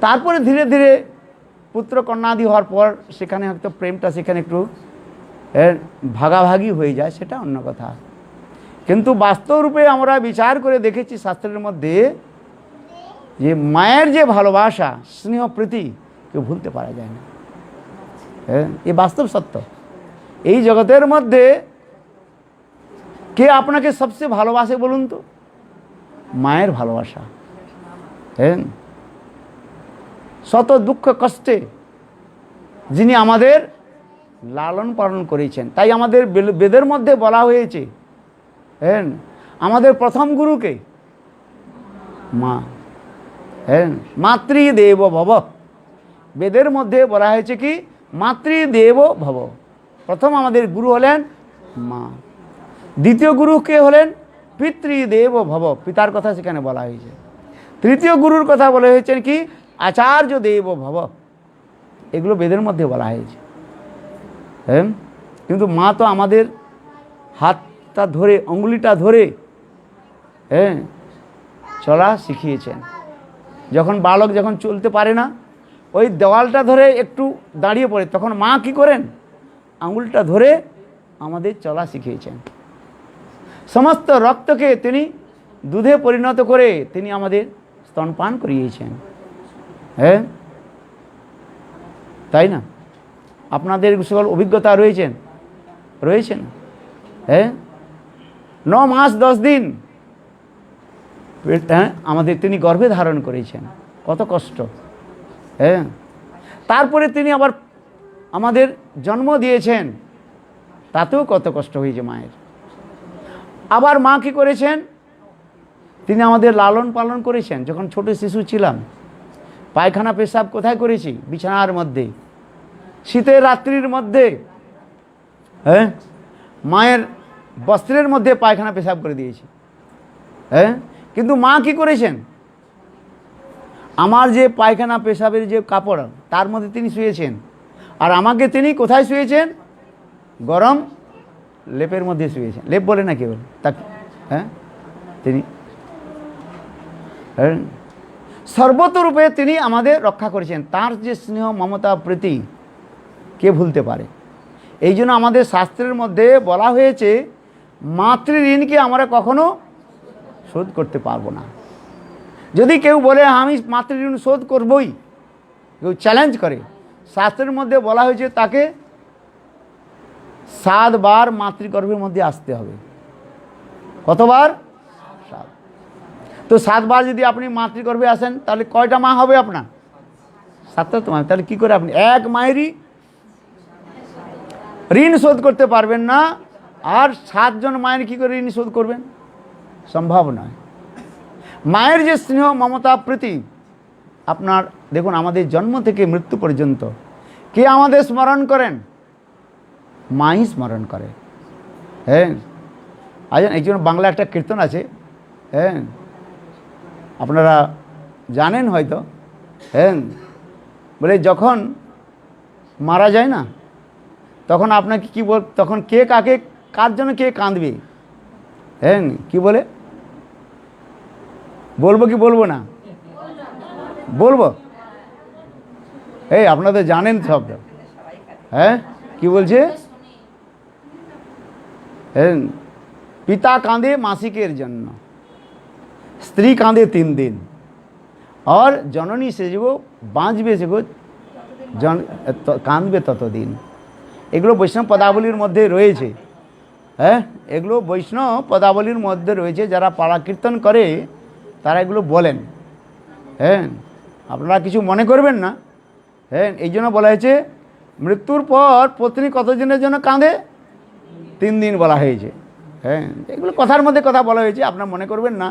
তারপরে ধীরে ধীরে পুত্র কন্যাদি হওয়ার পর সেখানে হয়তো প্রেমটা সেখানে একটু ভাগাভাগি হয়ে যায়, সেটা অন্য কথা। কিন্তু বাস্তব রূপে আমরা বিচার করে দেখেছি শাস্ত্রের মধ্যে যে মায়ের যে ভালোবাসা স্নেহ প্রীতি কেউ ভুলতে পারা যায় না। হ্যাঁ, এ বাস্তব সত্য। এই জগতের মধ্যে কে আপনাকে সবচেয়ে ভালোবাসে বলুন তো? মায়ের ভালোবাসা। হ্যাঁ, শত দুঃখ কষ্টে যিনি আমাদের লালন পালন করেছেন। তাই আমাদের বেদের মধ্যে বলা হয়েছে, হ্যাঁ, আমাদের প্রথম গুরুকে মা। হ্যাঁ, মাতৃদেব ভব। বেদের মধ্যে বলা হয়েছে কি মাতৃদেব ভব। প্রথম আমাদের গুরু হলেন মা। দ্বিতীয় গুরু কে হলেন? পিতৃদেব ভব, পিতার কথা সেখানে বলা হয়েছে। তৃতীয় গুরুর কথা বলা হয়েছে কি আচার্য দেব ভব। এগুলো বেদের মধ্যে বলা হয়েছে। হ্যাঁ, কিন্তু মা তো আমাদের হাতটা ধরে, অঙ্গুলিটা ধরে হ্যাঁ চলা শিখিয়েছেন। যখন বালক যখন চলতে পারে না, ওই দেওয়ালটা ধরে একটু দাঁড়িয়ে পড়ে, তখন মা কি করেন? আঙুলটা ধরে আমাদের চলা শিখিয়েছেন। সমস্ত রক্তকে তিনি দুধে পরিণত করে তিনি আমাদের স্তনপান করিয়েছেন। হ্যাঁ, তাই না? আপনাদের সকল অভিজ্ঞতা রয়েছেন। হ্যাঁ, 9 মাস 10 দিন হ্যাঁ আমাদের তিনি গর্ভে ধারণ করেছেন। কত কষ্ট। হ্যাঁ, তারপরে তিনি আবার আমাদের জন্ম দিয়েছেন, তাতেও কত কষ্ট হয়েছে মায়ের। আবার মা কি করেছেন? তিনি আমাদের লালন পালন করেছেন। যখন ছোট শিশু ছিলাম, পায়খানা পেশাব কোথায় করেছি? বিছানার মধ্যে, শীতের রাত্রির মধ্যে। হ্যাঁ, মায়ের বস্ত্রের মধ্যে পায়খানা পেশাব করে দিয়েছি। হ্যাঁ, কিন্তু মা কি করেছেন? আমার যে পায়খানা পেশাবের যে কাপড়, তার মধ্যে তিনি শুয়েছেন। আর আমাকে তিনি কোথায় শুয়েছেন? গরম লেপের মধ্যে শুয়েছেন। লেপ বলে না কেবল তাকে। হ্যাঁ, তিনি সর্বতরূপে তিনি আমাদের রক্ষা করেছেন। তার যে স্নেহ মমতা প্রীতি কে ভুলতে পারে? এই জন্য আমাদের শাস্ত্রের মধ্যে বলা হয়েছে মাতৃঋণকে আমরা কখনো শোধ করতে পারবো না। যদি কেউ বলে আমি মাতৃঋণ শোধ করবই, কেউ চ্যালেঞ্জ করে, শাস্ত্রের মধ্যে বলা হয়েছে তাকে 7 বার মাতৃগর্ভের মধ্যে আসতে হবে। কতবার? 7। তো 7 বার যদি আপনি মাতৃগর্ভে আসেন, তাহলে কয়টা মা হবে আপনার? 7টা তো মা। তাহলে কি করে আপনি এক মায়েরই ঋণ শোধ করতে পারবেন না, আর 7 জন মায়ের কি করে ঋণ শোধ করবেন? সম্ভব নয়। মায়ের যে স্নেহ মমতা প্রীতি, আপনার দেখুন আমাদের জন্ম থেকে মৃত্যু পর্যন্ত কে আমাদের স্মরণ করেন? মাই স্মরণ করে। হ্যাঁ, আজ এই জন্য বাংলা একটা কীর্তন আছে, হ্যাঁ আপনারা জানেন হয়তো। হ্যাঁ, বলে যখন মারা যায় না, তখন আপনাকে কি বল, তখন কে কাকে, কার জন্য কে কাঁদবে? হ্যাঁ, কি বলে? বলবো কি বলবো না? বলবো। এই আপনারা তো জানেন সব। হ্যাঁ, কি বলছে? হ্যাঁ, পিতা কাঁদে মাসিকের জন্য, স্ত্রী কাঁদে 3 দিন, আর জননী সে যে বাঁচবে সে কাঁদবে ততদিন। এগুলো বৈষ্ণব পদাবলীর মধ্যে রয়েছে। হ্যাঁ, এগুলো বৈষ্ণব পদাবলীর মধ্যে রয়েছে। যারা পাড়া কীর্তন করে তারা এগুলো বলেন। হ্যাঁ, আপনারা কিছু মনে করবেন না। হ্যাঁ, এই জন্য বলা হয়েছে মৃত্যুর পর পত্নী কতদিনের জন্য কাঁদে? 3 দিন বলা হয়েছে। হ্যাঁ, এগুলো কথার মধ্যে কথা বলা হয়েছে, আপনারা মনে করবেন না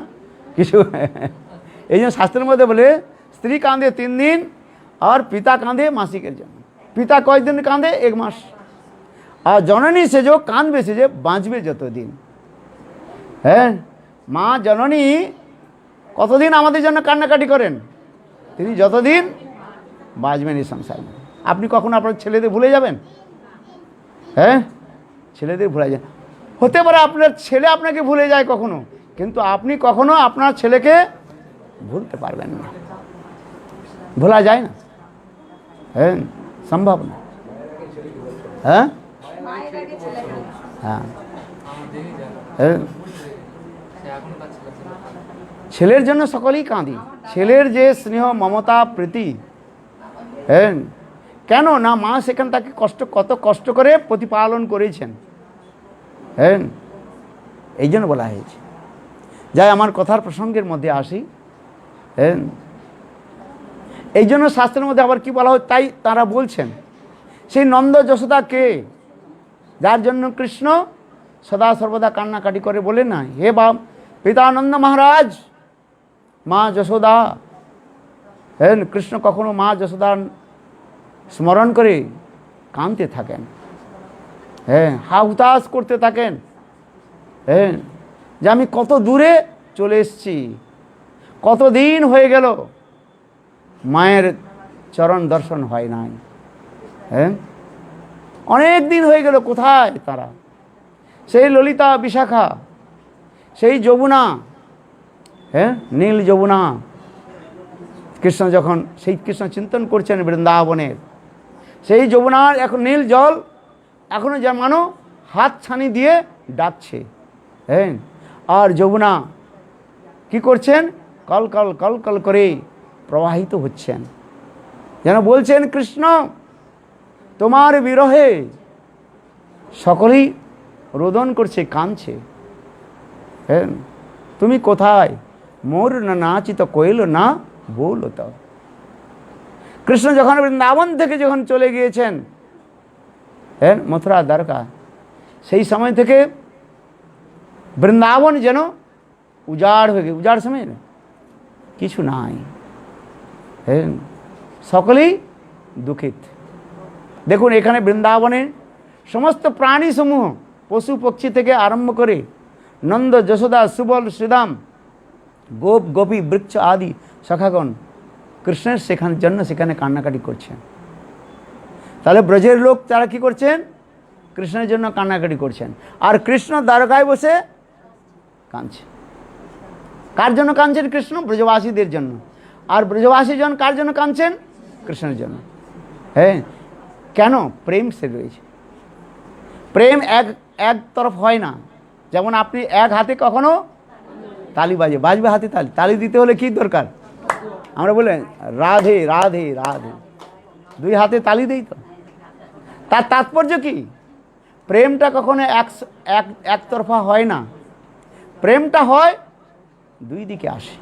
কিছু। এই জন্য শাস্ত্রের মধ্যে বলে স্ত্রী কাঁদে 3 দিন আর পিতা কাঁদে মাসিকের জন্য। পিতা কয়েকদিন কাঁদে? 1 মাস। আর জননী সেজো কাঁদবে, সেজে বাঁচবে যতদিন। হ্যাঁ, মা জননী কতদিন আমাদের জন্য কান্নাকাটি করেন? তিনি যতদিন বাঁচবেন এই সংসারে। আপনি কখনো আপনার ছেলেদের ভুলে যাবেন? হ্যাঁ, ছেলেদের ভুলে যায়। হতে পারে আপনার ছেলে আপনাকে ভুলে যায় কখনো, কিন্তু আপনি কখনো আপনার ছেলেকে ভুলতে পারবেন না। ভোলা যায় না। হ্যাঁ, সম্ভব না। হ্যাঁ হ্যাঁ, ছেলের জন্য সকলেই কাঁদি। ছেলের যে স্নেহ, মমতা, প্রীতি, হ্যাঁ, কেন না মা সেখানে তাকে কত কষ্ট করে প্রতিপালন করেছেন। হ্যাঁ, এই জন্য বলা হয়েছে। যাই আমার কথার প্রসঙ্গের মধ্যে আসি। হ্যাঁ, এই জন্য শাস্ত্রের মধ্যে আবার কি বলা হয়, তাই তারা বলছেন সেই নন্দ যশোদা কে, যার জন্য কৃষ্ণ সদা সর্বদা কান্নাকাটি করে, বলে না হে বাপ পিতানন্দ মহারাজ, মা যশোদা। হ্যাঁ, কৃষ্ণ কখনো মা যশোদার স্মরণ করে কাঁদতে থাকেন। হ্যাঁ, হা হুতাশ করতে থাকেন। হ্যাঁ, যে আমি কত দূরে চলে এসেছি, কত দিন হয়ে গেল মায়ের চরণ দর্শন হয় নাই। হ্যাঁ, অনেক দিন হয়ে গেল, কোথায় তারা? সেই ললিতা বিশাখা, সেই যমুনা, হ্যাঁ, নীল যমুনা। কৃষ্ণ যখন সেই কৃষ্ণ চিন্তন করছেন বৃন্দাবনের, সেই যমুনার এখন নীল জল এখনো যেন হাত ছানি দিয়ে ডাকছে। হ্যাঁ, আর যমুনা কি করছেন? কল কল কল কল করে প্রবাহিত হচ্ছেন, যেন বলছেন কৃষ্ণ তোমার বিরহে সকলেই রোদন করছে, কাঁদছে। হ্যাঁ, তুমি কোথায়? মোর না নাচিত কোয়েল না বলত। কৃষ্ণ যখন বৃন্দাবন থেকে যখন চলে গিয়েছেন, হ্যাঁ, মথুরা দ্বারকা, সেই সময় থেকে বৃন্দাবন যেন উজাড় হয়ে গেছে। উজাড় সময় কিছু নাই। হ্যাঁ, সকলেই দুঃখিত। দেখুন এখানে বৃন্দাবনের সমস্ত প্রাণী সমূহ, পশু পক্ষী থেকে আরম্ভ করে নন্দ যশোদা সুবল শ্রীদাম গোপ গোপী বৃক্ষ আদি সখাগণ কৃষ্ণের জন্য সেখানে কান্নাকাটি করছেন। তাহলে ব্রজের লোক তারা কি করছেন? কৃষ্ণের জন্য কান্নাকাটি করছেন। আর কৃষ্ণ দ্বারকায় বসে কাঁদছে। কার জন্য কাঁদছেন? কৃষ্ণ ব্রজবাসীদের জন্য। আর ব্রজবাসী জন কার জন্য কাঁদছেন? কৃষ্ণের জন্য। হ্যাঁ, কেন? প্রেম সে রয়েছে। প্রেম এক তরফ হয় না। যেমন আপনি এক হাতে কখনো তালি বাজবে হাতে তালি। তালি দিতে হলে কি দরকার? আমরা বলে রাধে রাধে রাধে, 2 হাতে তালি দেই তো। তার তাৎপর্য কি? প্রেমটা কখনো একতরফা হয় না। প্রেমটা হয় 2 দিকে আসে।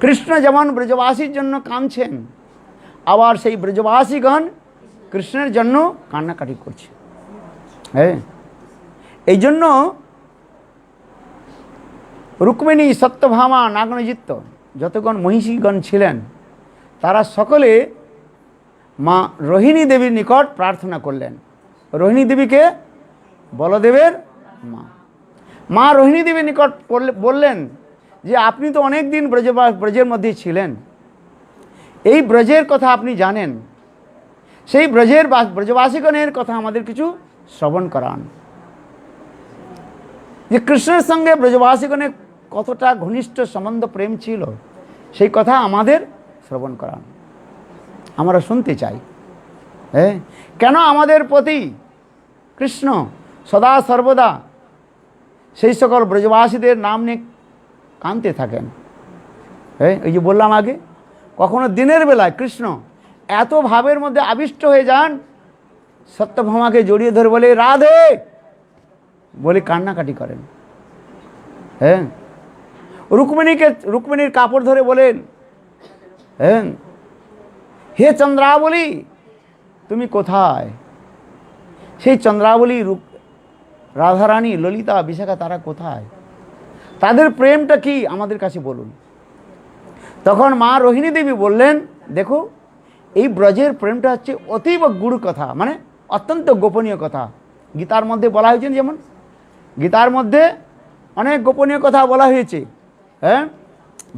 কৃষ্ণ যেমন ব্রজবাসীর জন্য কাঁদছেন, আবার সেই ব্রজবাসীগণ কৃষ্ণের জন্য কান্নাকাটি করছে। হ্যাঁ, এই জন্য রুক্মিণী, সত্যভামা, নাগনজিত্ত যতগণ মহিষীগণ ছিলেন, তারা সকলে মা রোহিণী দেবীর নিকট প্রার্থনা করলেন। রোহিণী দেবীকে বলদেবের মা। মা রোহিণী দেবীর নিকট বললেন যে আপনি তো অনেক দিন ব্রজের মধ্যে ছিলেন, এই ব্রজের কথা আপনি জানেন, সেই ব্রজবাসীগণের কথা আমাদের কিছু শ্রবণ করান, যে কৃষ্ণের সঙ্গে ব্রজবাসীগণের কতটা ঘনিষ্ঠ সম্বন্ধ প্রেম ছিল, সেই কথা আমাদের শ্রবণ করান। আমরা শুনতে চাই। হ্যাঁ, কেন আমাদের প্রতি কৃষ্ণ সদা সর্বদা সেই সকল ব্রজবাসীদের নাম নিয়ে কাঁদতে থাকেন? হ্যাঁ, এই যে বললাম আগে, কখনো দিনের বেলায় কৃষ্ণ এত ভাবের মধ্যে আবিষ্ট হয়ে যান, সত্যভামাকে জড়িয়ে ধরে বলে রাধে বলে কান্নাকাটি করেন। হ্যাঁ, রুক্মিণীর কাপড় ধরে বলেন, হ্যাঁ হে চন্দ্রাবলী তুমি কোথায়? সেই চন্দ্রাবলী রাধারানী, ললিতা, বিশাখা তারা কোথায়? তাদের প্রেমটা কি আমাদের কাছে বলুন। তখন মা রোহিণী দেবী বললেন, দেখো এই ব্রজের প্রেমটা হচ্ছে অতীব গুড় কথা, মানে অত্যন্ত গোপনীয় কথা। গীতার মধ্যে বলা হয়েছে, যেমন গীতার মধ্যে অনেক গোপনীয় কথা বলা হয়েছে। হ্যাঁ,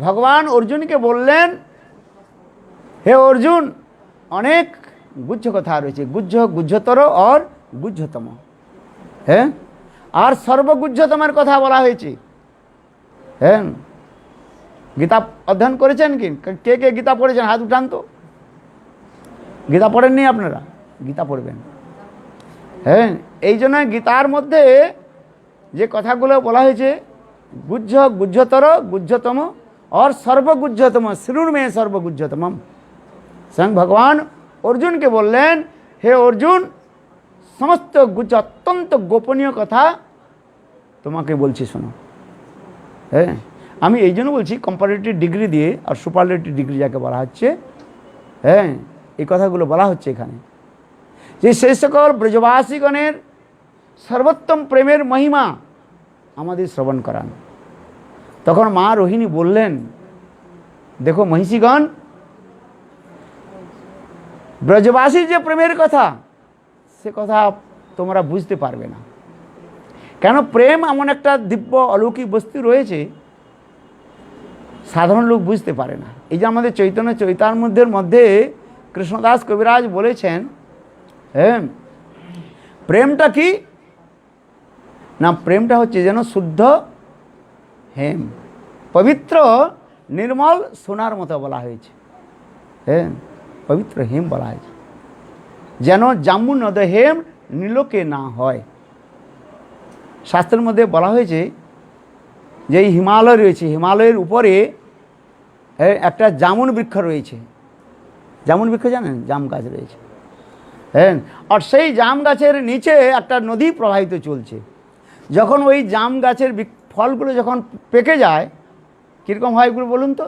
ভগবান অর্জুনকে বললেন, হে অর্জুন অনেক গুহ্য কথা রয়েছে, গুহ্যতর আর গুহ্যতম। হ্যাঁ, আর সর্বগুহ্যতমের কথা বলা হয়েছে। হ্যাঁ, গীতা অধ্যয়ন করেছেন কি? কে কে গীতা পড়েছেন হাত উঠান তো। গীতা পড়েননি আপনারা? গীতা পড়বেন। হ্যাঁ, এই জন্য গীতার মধ্যে যে কথাগুলো বলা হয়েছে, গুহ্যতর গুহ্যতম আর সর্বগুহ্যতম, শ্রীর্মে সর্বগুহ্যতম। স্বয়ং ভগবান অর্জুনকে বললেন, হে অর্জুন সমস্ত গুহ্য অত্যন্ত গোপনীয় কথা তোমাকে বলছি শোনো। হ্যাঁ, আমি এই জন্য বলছি কম্পারেটিভ ডিগ্রি দিয়ে আর সুপারলেটিভ ডিগ্রি যাকে বলা হচ্ছে, হ্যাঁ এই কথাগুলো বলা হচ্ছে এখানে, যে সেই সকল ব্রজবাসীগণের সর্বোত্তম প্রেমের মহিমা আমাদের শ্রবণ করান। তখন মা রোহিণী বললেন, দেখো মহিষীগণ, ব্রজবাসীর যে প্রেমের কথা সে কথা তোমরা বুঝতে পারবে না। কেন? প্রেম এমন একটা দিব্য অলৌকিক বস্তু রয়েছে, সাধারণ লোক বুঝতে পারে না। এই যে আমাদের চৈতন্য চৈতামৃতের মধ্যে কৃষ্ণদাস কবিরাজ বলেছেন, হ্যাঁ প্রেমটা কি না, প্রেমটা হচ্ছে যেন শুদ্ধ হেম, পবিত্র নির্মল সোনার মতো বলা হয়েছে। হ্যাঁ, পবিত্র হেম বলা হয়েছে, যেন জাম্বু নদ হেম নীলকে না হয়। শাস্ত্রের মধ্যে বলা হয়েছে যে এই হিমালয় রয়েছে, হিমালয়ের উপরে একটা জামুন বৃক্ষ রয়েছে। জামুন বৃক্ষ জানেন? জাম গাছ রয়েছে। হ্যাঁ, আর সেই জাম গাছের নিচে একটা নদী প্রবাহিত চলছে। যখন ওই জাম গাছের ফলগুলো যখন পেকে যায়, কীরকম হয় এগুলো বলুন তো?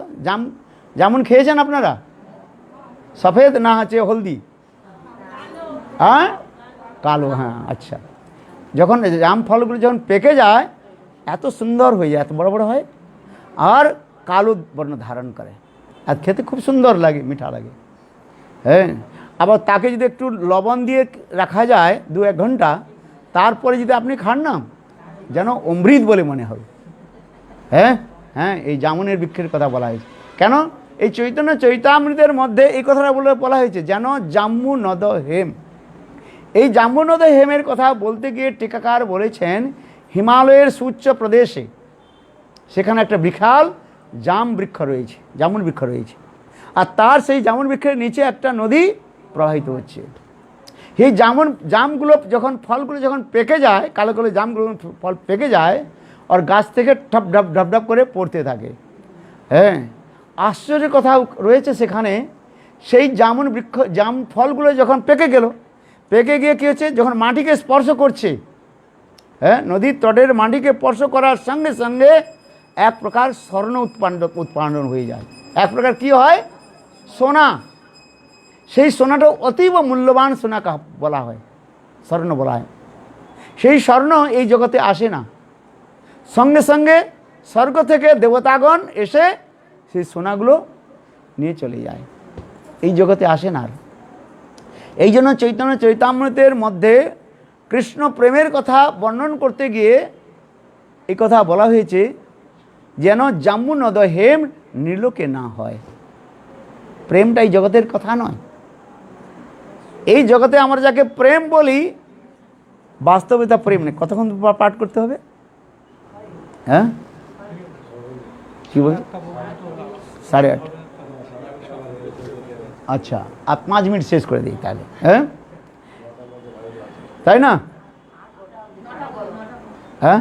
জামুন খেয়েছেন আপনারা? সফেদ না হচ্ছে হলদি? হ্যাঁ, কালো। হ্যাঁ, আচ্ছা। যখন জাম ফলগুলো যখন পেকে যায় এত সুন্দর হয়ে যায়, এত বড় বড় হয় আর কালো বর্ণ ধারণ করে, আর খেতে খুব সুন্দর লাগে, মিঠা লাগে। হ্যাঁ, আবার তাকে যদি একটু লবণ দিয়ে রাখা যায় 2-1 ঘন্টা, তারপরে যদি আপনি খান না, যেন অমৃত বলে মনে হবে। হ্যাঁ হ্যাঁ, এই জামুনের বৃক্ষের কথা বলা হয়েছে। কেন? এই চৈতন্য চৈতামৃতের মধ্যে এই কথাটা বলা হয়েছে, যেন জাম্বু নদ হেম। এই জাম্বু নদ হেমের কথা বলতে গিয়ে টিকাকার বলেছেন, হিমালয়ের সুউচ্চ প্রদেশে সেখানে একটা বিশাল জামুন বৃক্ষ রয়েছে, আর তার সেই জামুন বৃক্ষের নিচে একটা নদী প্রবাহিত হচ্ছে। এই জামগুলো যখন ফলগুলো যখন পেকে যায়, কালো কালো জামগুলো ফল পেকে যায় আর গাছ থেকে ঠপ ঢপ ঢপ ঢপ করে পড়তে থাকে। হ্যাঁ, আশ্চর্যের কথা রয়েছে সেখানে। সেই জাম ফলগুলো যখন পেকে গিয়ে কী হচ্ছে, যখন মাটিকে স্পর্শ করছে, হ্যাঁ নদীর তটের মাটিকে স্পর্শ করার সঙ্গে সঙ্গে এক প্রকার স্বর্ণ উৎপাদন হয়ে যায়। এক প্রকার কি হয়? সোনা। সেই সোনাটা অতীব মূল্যবান সোনা বলা হয়, স্বর্ণ বলা হয়। সেই স্বর্ণ এই জগতে আসে না, সঙ্গে সঙ্গে স্বর্গ থেকে দেবতাগণ এসে সেই সোনাগুলো নিয়ে চলে যায়, এই জগতে আসে না। এই জন্য চৈতন্য চৈতামৃতের মধ্যে কৃষ্ণ প্রেমের কথা বর্ণন করতে গিয়ে এই কথা বলা হয়েছে, যেন জাম্বু নদ হেম নীলকে না হয়। প্রেমটা এই জগতের কথা নয়। এই জগতে আমরা যাকে প্রেম বলি, বাস্তবে তা প্রেম নেই। কতক্ষণ পাঠ করতে হবে? হ্যাঁ, কি বল? 8:30। আচ্ছা, আর 5 মিনিট শেষ করে দিই তাহলে। হ্যাঁ, তাই না? হ্যাঁ,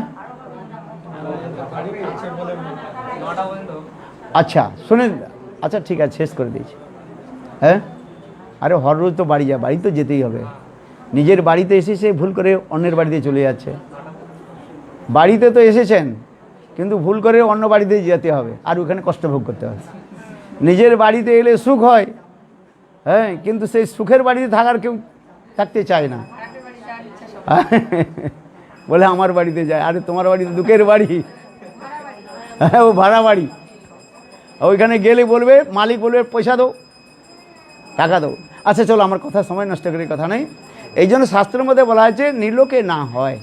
আচ্ছা শুনে, আচ্ছা ঠিক আছে, শেষ করে দিয়েছি। হ্যাঁ, আরে হর রোজ তো বাড়ি যায়, বাড়ি তো যেতেই হবে। নিজের বাড়িতে এসেছে, ভুল করে অন্যের বাড়িতে চলে যাচ্ছে। বাড়িতে তো এসেছেন, কিন্তু ভুল করে অন্য বাড়িতে যেতে হবে, আর ওখানে কষ্ট ভোগ করতে হবে। নিজের বাড়িতে এলে সুখ হয়, হ্যাঁ, কিন্তু সেই সুখের বাড়িতে থাকার কেউ থাকতে চায় না। বলে আমার বাড়িতে যায়, আরে তোমার বাড়ি দুঃখের বাড়ি, হ্যাঁ, ও ভাড়া বাড়ি। ওইখানে গেলে বলবে, মালিক বলবে পয়সা দাও, টাকা দাও। আচ্ছা চলো, আমার কথা সময় নষ্ট করে কথা নেই। এই জন্য শাস্ত্রের মধ্যে বলা হয়েছে নির্লোকে না হয়।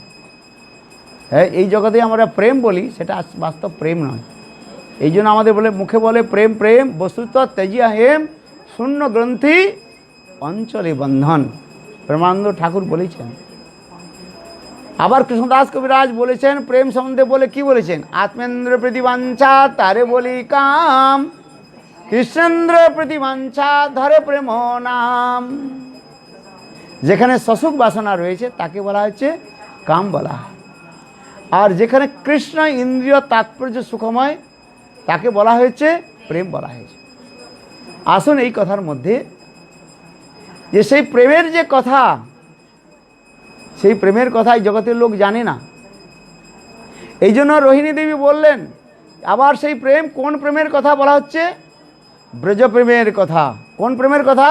হ্যাঁ, এই জগতে আমরা প্রেম বলি, সেটা বাস্তব প্রেম নয়। এই জন্য আমাদের বলে, মুখে বলে প্রেম প্রেম, বস্তুত তেজিয়া হেম, শূন্য গ্রন্থি অঞ্চলে বন্ধন। প্রেমানন্দ ঠাকুর বলেছেন। আবার কৃষ্ণদাস কবিরাজ বলেছেন প্রেম সম্বন্ধে, বলে কি বলেছেন? আত্মেন্দ্র প্রতিবাঞ্ছা তারে বলি কাম, কৃষ্ণেন্দ্র প্রতিবাঞ্ছা ধরে প্রেম নাম। যেখানে সসুখ বাসনা রয়েছে তাকে বলা হচ্ছে কাম বলা হয়, আর যেখানে কৃষ্ণ ইন্দ্রিয় তাৎপর্য সুখময় তাকে বলা হয়েছে প্রেম বলা হয়েছে। আসুন এই কথার মধ্যে যে সেই প্রেমের যে কথা, সেই প্রেমের কথা এই জগতের লোক জানে না। এই জন্য রোহিণী দেবী বললেন, আবার সেই প্রেম, কোন প্রেমের কথা বলা হচ্ছে? ব্রজপ্রেমের কথা। কোন প্রেমের কথা?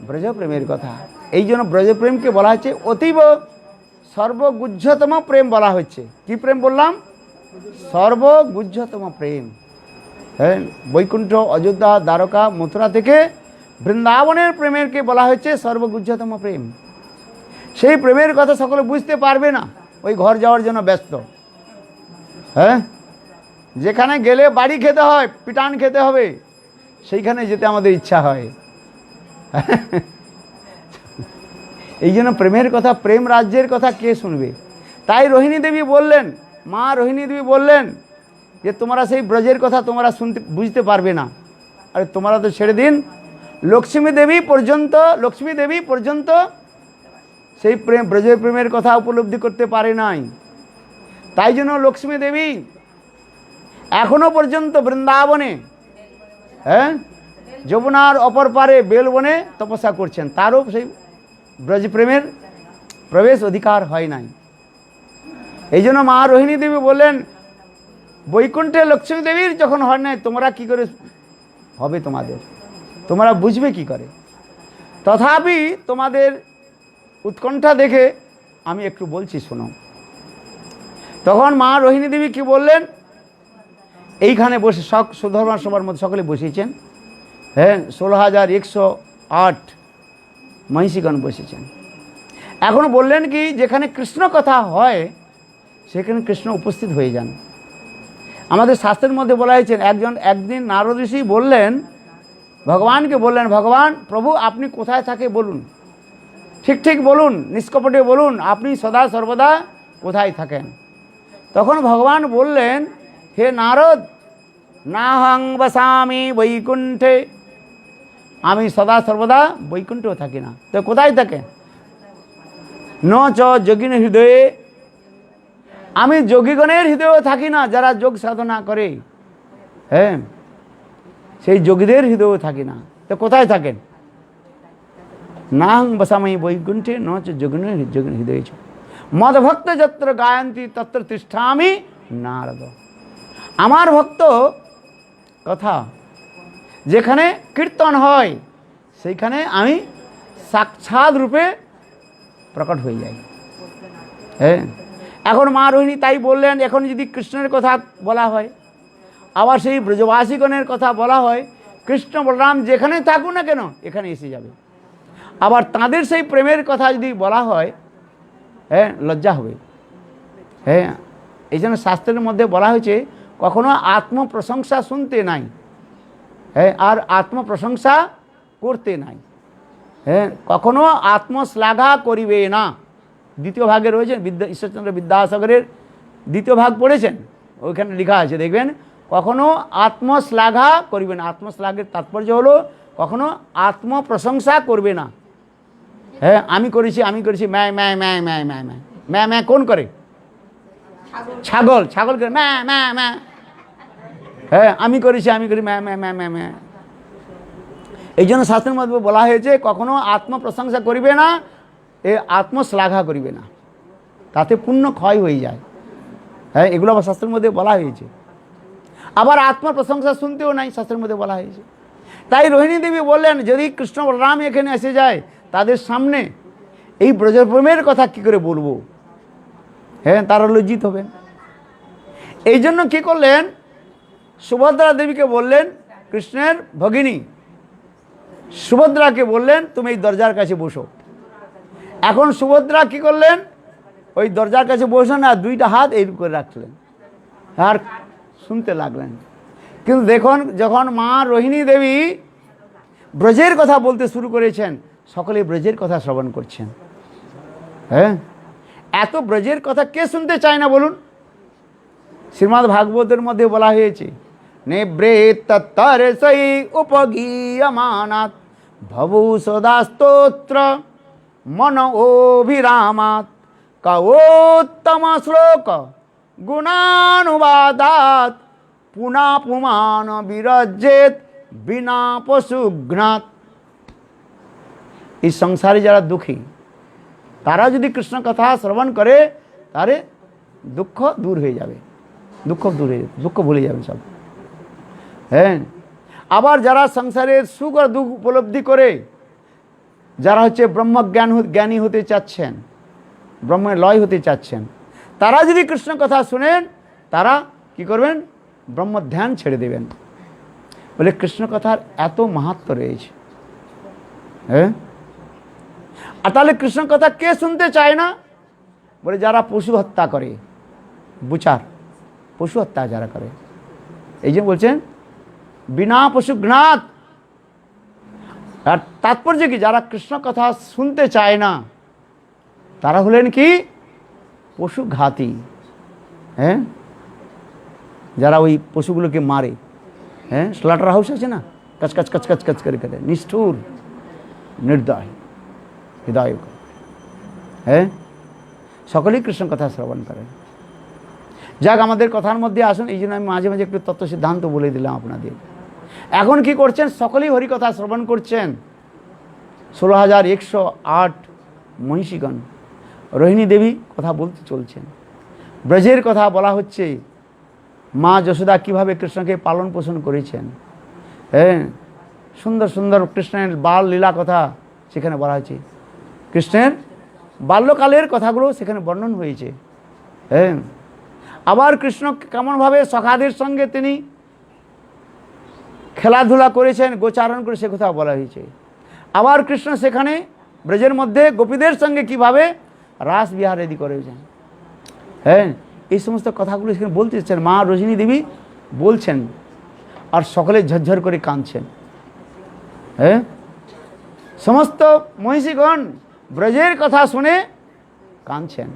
ব্রজপ্রেমের কথা। এই জন্য ব্রজপ্রেমকে বলা হচ্ছে অতীব সর্বগুহ্যতম প্রেম বলা হচ্ছে। কি প্রেম বললাম? সর্বগুহ্যতম প্রেম। হ্যাঁ, বৈকুণ্ঠ, অযোধ্যা, দ্বারকা, মথুরা থেকে বৃন্দাবনের প্রেমেরকে বলা হচ্ছে সর্বগুহ্যতম প্রেম। সেই প্রেমের কথা সকলে বুঝতে পারবে না, ওই ঘর যাওয়ার জন্য ব্যস্ত। হ্যাঁ, যেখানে গেলে বাড়ি খেতে হয়, পিটান খেতে হবে, সেইখানে যেতে আমাদের ইচ্ছা হয়। এই জন্য প্রেমের কথা, প্রেম রাজ্যের কথা কে শুনবে? তাই রোহিণী দেবী বললেন, মা রোহিণী দেবী বললেন যে তোমরা সেই ব্রজের কথা তোমরা শুনতে বুঝতে পারবে না। আরে তোমরা তো ছেড়ে দিন, লক্ষ্মী দেবী পর্যন্ত সেই প্রেম, ব্রজের প্রেমের কথা উপলব্ধি করতে পারে নাই। তাই জন্য লক্ষ্মী দেবী এখনো পর্যন্ত বৃন্দাবনে, হ্যাঁ, যমুনার অপর পারে বেলবনে তপস্যা করছেন, তারও সেই ব্রজপ্রেমের প্রবেশ অধিকার হয় নাই। এই জন্য মা রোহিণী দেবী বললেন, বৈকুণ্ঠে লক্ষ্মী দেবীর যখন হয় নাই, তোমরা কি করে হবে? তোমরা বুঝবে কি করে? তথাপি তোমাদের উৎকণ্ঠা দেখে আমি একটু বলছি, শোনো। তখন মা রোহিণী দেবী কি বললেন? এইখানে বসে সুধর্মা সভার মধ্যে সকলে বসেছেন, হ্যাঁ, 16,108 মহিষীগণ বসেছেন। এখন বললেন কি, যেখানে কৃষ্ণ কথা হয় সেখানে কৃষ্ণ উপস্থিত হয়ে যান। আমাদের শাস্ত্রের মধ্যে বলা হয়েছে, একদিন নারদ ঋষি বললেন, ভগবানকে বললেন, ভগবান প্রভু আপনি কোথায় থাকে বলুন, ঠিক বলুন, নিষ্কপটে বলুন, আপনি সদা সর্বদা কোথায় থাকেন? তখন ভগবান বললেন, হে নারদ, নাহং বসামি বৈকুণ্ঠে, আমি সদা সর্বদা বৈকুণ্ঠেও থাকি না। তো কোথায় থাকে? ন চ যোগিন হৃদয়ে, আমি যোগীগণের হৃদয়েও থাকি না, যারা যোগ সাধনা করে, হ্যাঁ, সেই যোগীদের হৃদয়েও থাকি না। তো কোথায় থাকেন? নাহং বসামি বৈকুণ্ঠে ন চ যোগিন হৃদয়ে চ মদভক্ত যত্র গায়ন্তি তত্র তিষ্ঠামি নারদ। আমার ভক্ত কথা যেখানে কীর্তন হয় সেইখানে আমি সাক্ষাৎ রূপে প্রকট হয়ে যাই। হ্যাঁ, এখন মা রোহিণী তাই বললেন, এখন যদি কৃষ্ণের কথা বলা হয়, আবার সেই ব্রজবাসীগণের কথা বলা হয়, কৃষ্ণ বলরাম যেখানে থাকুক না কেন এখানে এসে যাবে। আবার তাদের সেই প্রেমের কথা যদি বলা হয়, হ্যাঁ, লজ্জা হবে। হ্যাঁ, এই জন্য শাস্ত্রের মধ্যে বলা হয়েছে, কখনো আত্মপ্রশংসা শুনতে নাই, হ্যাঁ, আর আত্মপ্রশংসা করতে নাই। হ্যাঁ, কখনো আত্মশ্লাঘা করিবে না। দ্বিতীয় ভাগে রয়েছেন, ঈশ্বরচন্দ্র বিদ্যাসাগরের দ্বিতীয় ভাগ পড়েছেন, ওইখানে লেখা আছে, দেখবেন, কখনো আত্মশ্লাঘা করিবে না। আত্মশ্লাঘের তাৎপর্য হলো কখনো আত্মপ্রশংসা করবে না। হ্যাঁ, আমি করেছি ম্যায় ম্যায় ম্যায় ম্যায় ম্যায় ম্যায় ম্যায় ম্যায় কোন করে? ছাগল করে ম্যায় ম্যায় ম্যায়। হ্যাঁ, আমি করি ম্যায় ম্যায় ম্যায় ম্যায় ম্যায়। এই জন্য শাস্ত্রের মধ্যে বলা হয়েছে কখনো আত্মপ্রশংসা করিবে না, এ আত্মশ্লাঘা করিবে না, তাতে পুণ্য ক্ষয় হয়ে যায়। হ্যাঁ, এগুলো আবার শাস্ত্রের মধ্যে বলা হয়েছে। আবার আত্মপ্রশংসা শুনতেও নাই, শাস্ত্রের মধ্যে বলা হয়েছে। তাই রোহিণী দেবী বললেন যদি কৃষ্ণ বলরাম এখানে এসে যায় তাদের সামনে এই ব্রজপ্রেমের কথা কি করে বলবো, হ্যাঁ তারা লজ্জিত হবেন। এই জন্য কী করলেন, সুভদ্রা দেবীকে বললেন, কৃষ্ণের ভগিনী সুভদ্রাকে বললেন তুমি এই দরজার কাছে বসো। এখন সুভদ্রা কি করলেন, ওই দরজার কাছে বসলেন আর দুইটা হাত এইরূপ করে রাখলেন আর শুনতে লাগলেন। কিন্তু দেখুন যখন মা রোহিণী দেবী ব্রজের কথা বলতে শুরু করেছেন, সকলে ব্রজের কথা শ্রবণ করছেন। হ্যাঁ, এত ব্রজের কথা কে শুনতে চায় না বলুন? শ্রীমদ্ ভাগবতের মধ্যে বলা হয়েছে নিবৃত্ত তরসৈ উপগীয়মানাৎ ভবু সদা স্তোত্র মন অভিরামাৎ কওত্তম শ্লোক গুণানুবাদাৎ পুনা পুমান বিরজ্যেত বিনা পশুঘ্নাৎ। এই সংসারে যারা দুঃখী তারা যদি কৃষ্ণ কথা শ্রবণ করে তারে দুঃখ দূর হয়ে যাবে, দুঃখ দূর হয়ে যাবে, দুঃখ ভুলে যাবে সব। হ্যাঁ, আবার যারা সংসারের সুখ আর দুঃখ উপলব্ধি করে যারা হচ্ছে জ্ঞানী হতে চাচ্ছেন, ব্রহ্মের লয় হতে চাচ্ছেন, তারা যদি কৃষ্ণ কথা শুনেন তারা কি করবেন, ব্রহ্ম ধ্যান ছেড়ে দেবেন। বলে কৃষ্ণ কথার এত মাহাত্ম্য রয়েছে। হ্যাঁ, আর তাহলে কৃষ্ণ কথা কে শুনতে চায় না? বলে যারা পশু হত্যা করে, বুচার পশু হত্যা যারা করে, এই যে বলছেন বিনা পশুঘ্নাৎ। আর তাৎপর্য কি, যারা কৃষ্ণ কথা শুনতে চায় না তারা হলেন কি পশুঘাতী। হ্যাঁ, যারা ওই পশুগুলোকে মারে, হ্যাঁ স্লাটার হাউস আছে না, কাচ কাচ কাচ কাচ কাচ করে করে, নিষ্ঠুর নির্দয় হৃদয়। হ্যাঁ, সকলেই কৃষ্ণ কথা শ্রবণ করে। যাক, আমাদের কথার মধ্যে আসুন, এই জন্য আমি মাঝে মাঝে একটু তত্ত্ব সিদ্ধান্ত বলে দিলাম আপনাদের। এখন কি করছেন, সকলেই হরিকথা শ্রবণ করছেন। 16,108 মহিষীগণ রোহিণী দেবী কথা বলতে চলছেন। ব্রজের কথা বলা হচ্ছে, মা যশোদা কিভাবে কৃষ্ণকে পালন পোষণ করেছেন। হ্যাঁ, সুন্দর সুন্দর কৃষ্ণের বাল লীলা কথা সেখানে বলা হয়েছে, কৃষ্ণের বাল্যকালের কথাগুলো সেখানে বর্ণন হয়েছে। হ্যাঁ, আবার কৃষ্ণ কেমনভাবে সখাদের সঙ্গে তিনি খেলাধুলা করেছেন, গোচারণ করে সে কথা বলা হয়েছে। আবার কৃষ্ণ সেখানে ব্রজের মধ্যে গোপীদের সঙ্গে কিভাবে রাস বিহার আদি করেছেন। হ্যাঁ, এই সমস্ত কথাগুলো সেখানে বলতেছেন, মা রোহিণী দেবী বলছেন আর সকলে ঝরঝর করে কাঁদছেন। হ্যাঁ, সমস্ত মহিষীগণ ব্রজের কথা শুনে কাঁদছেন।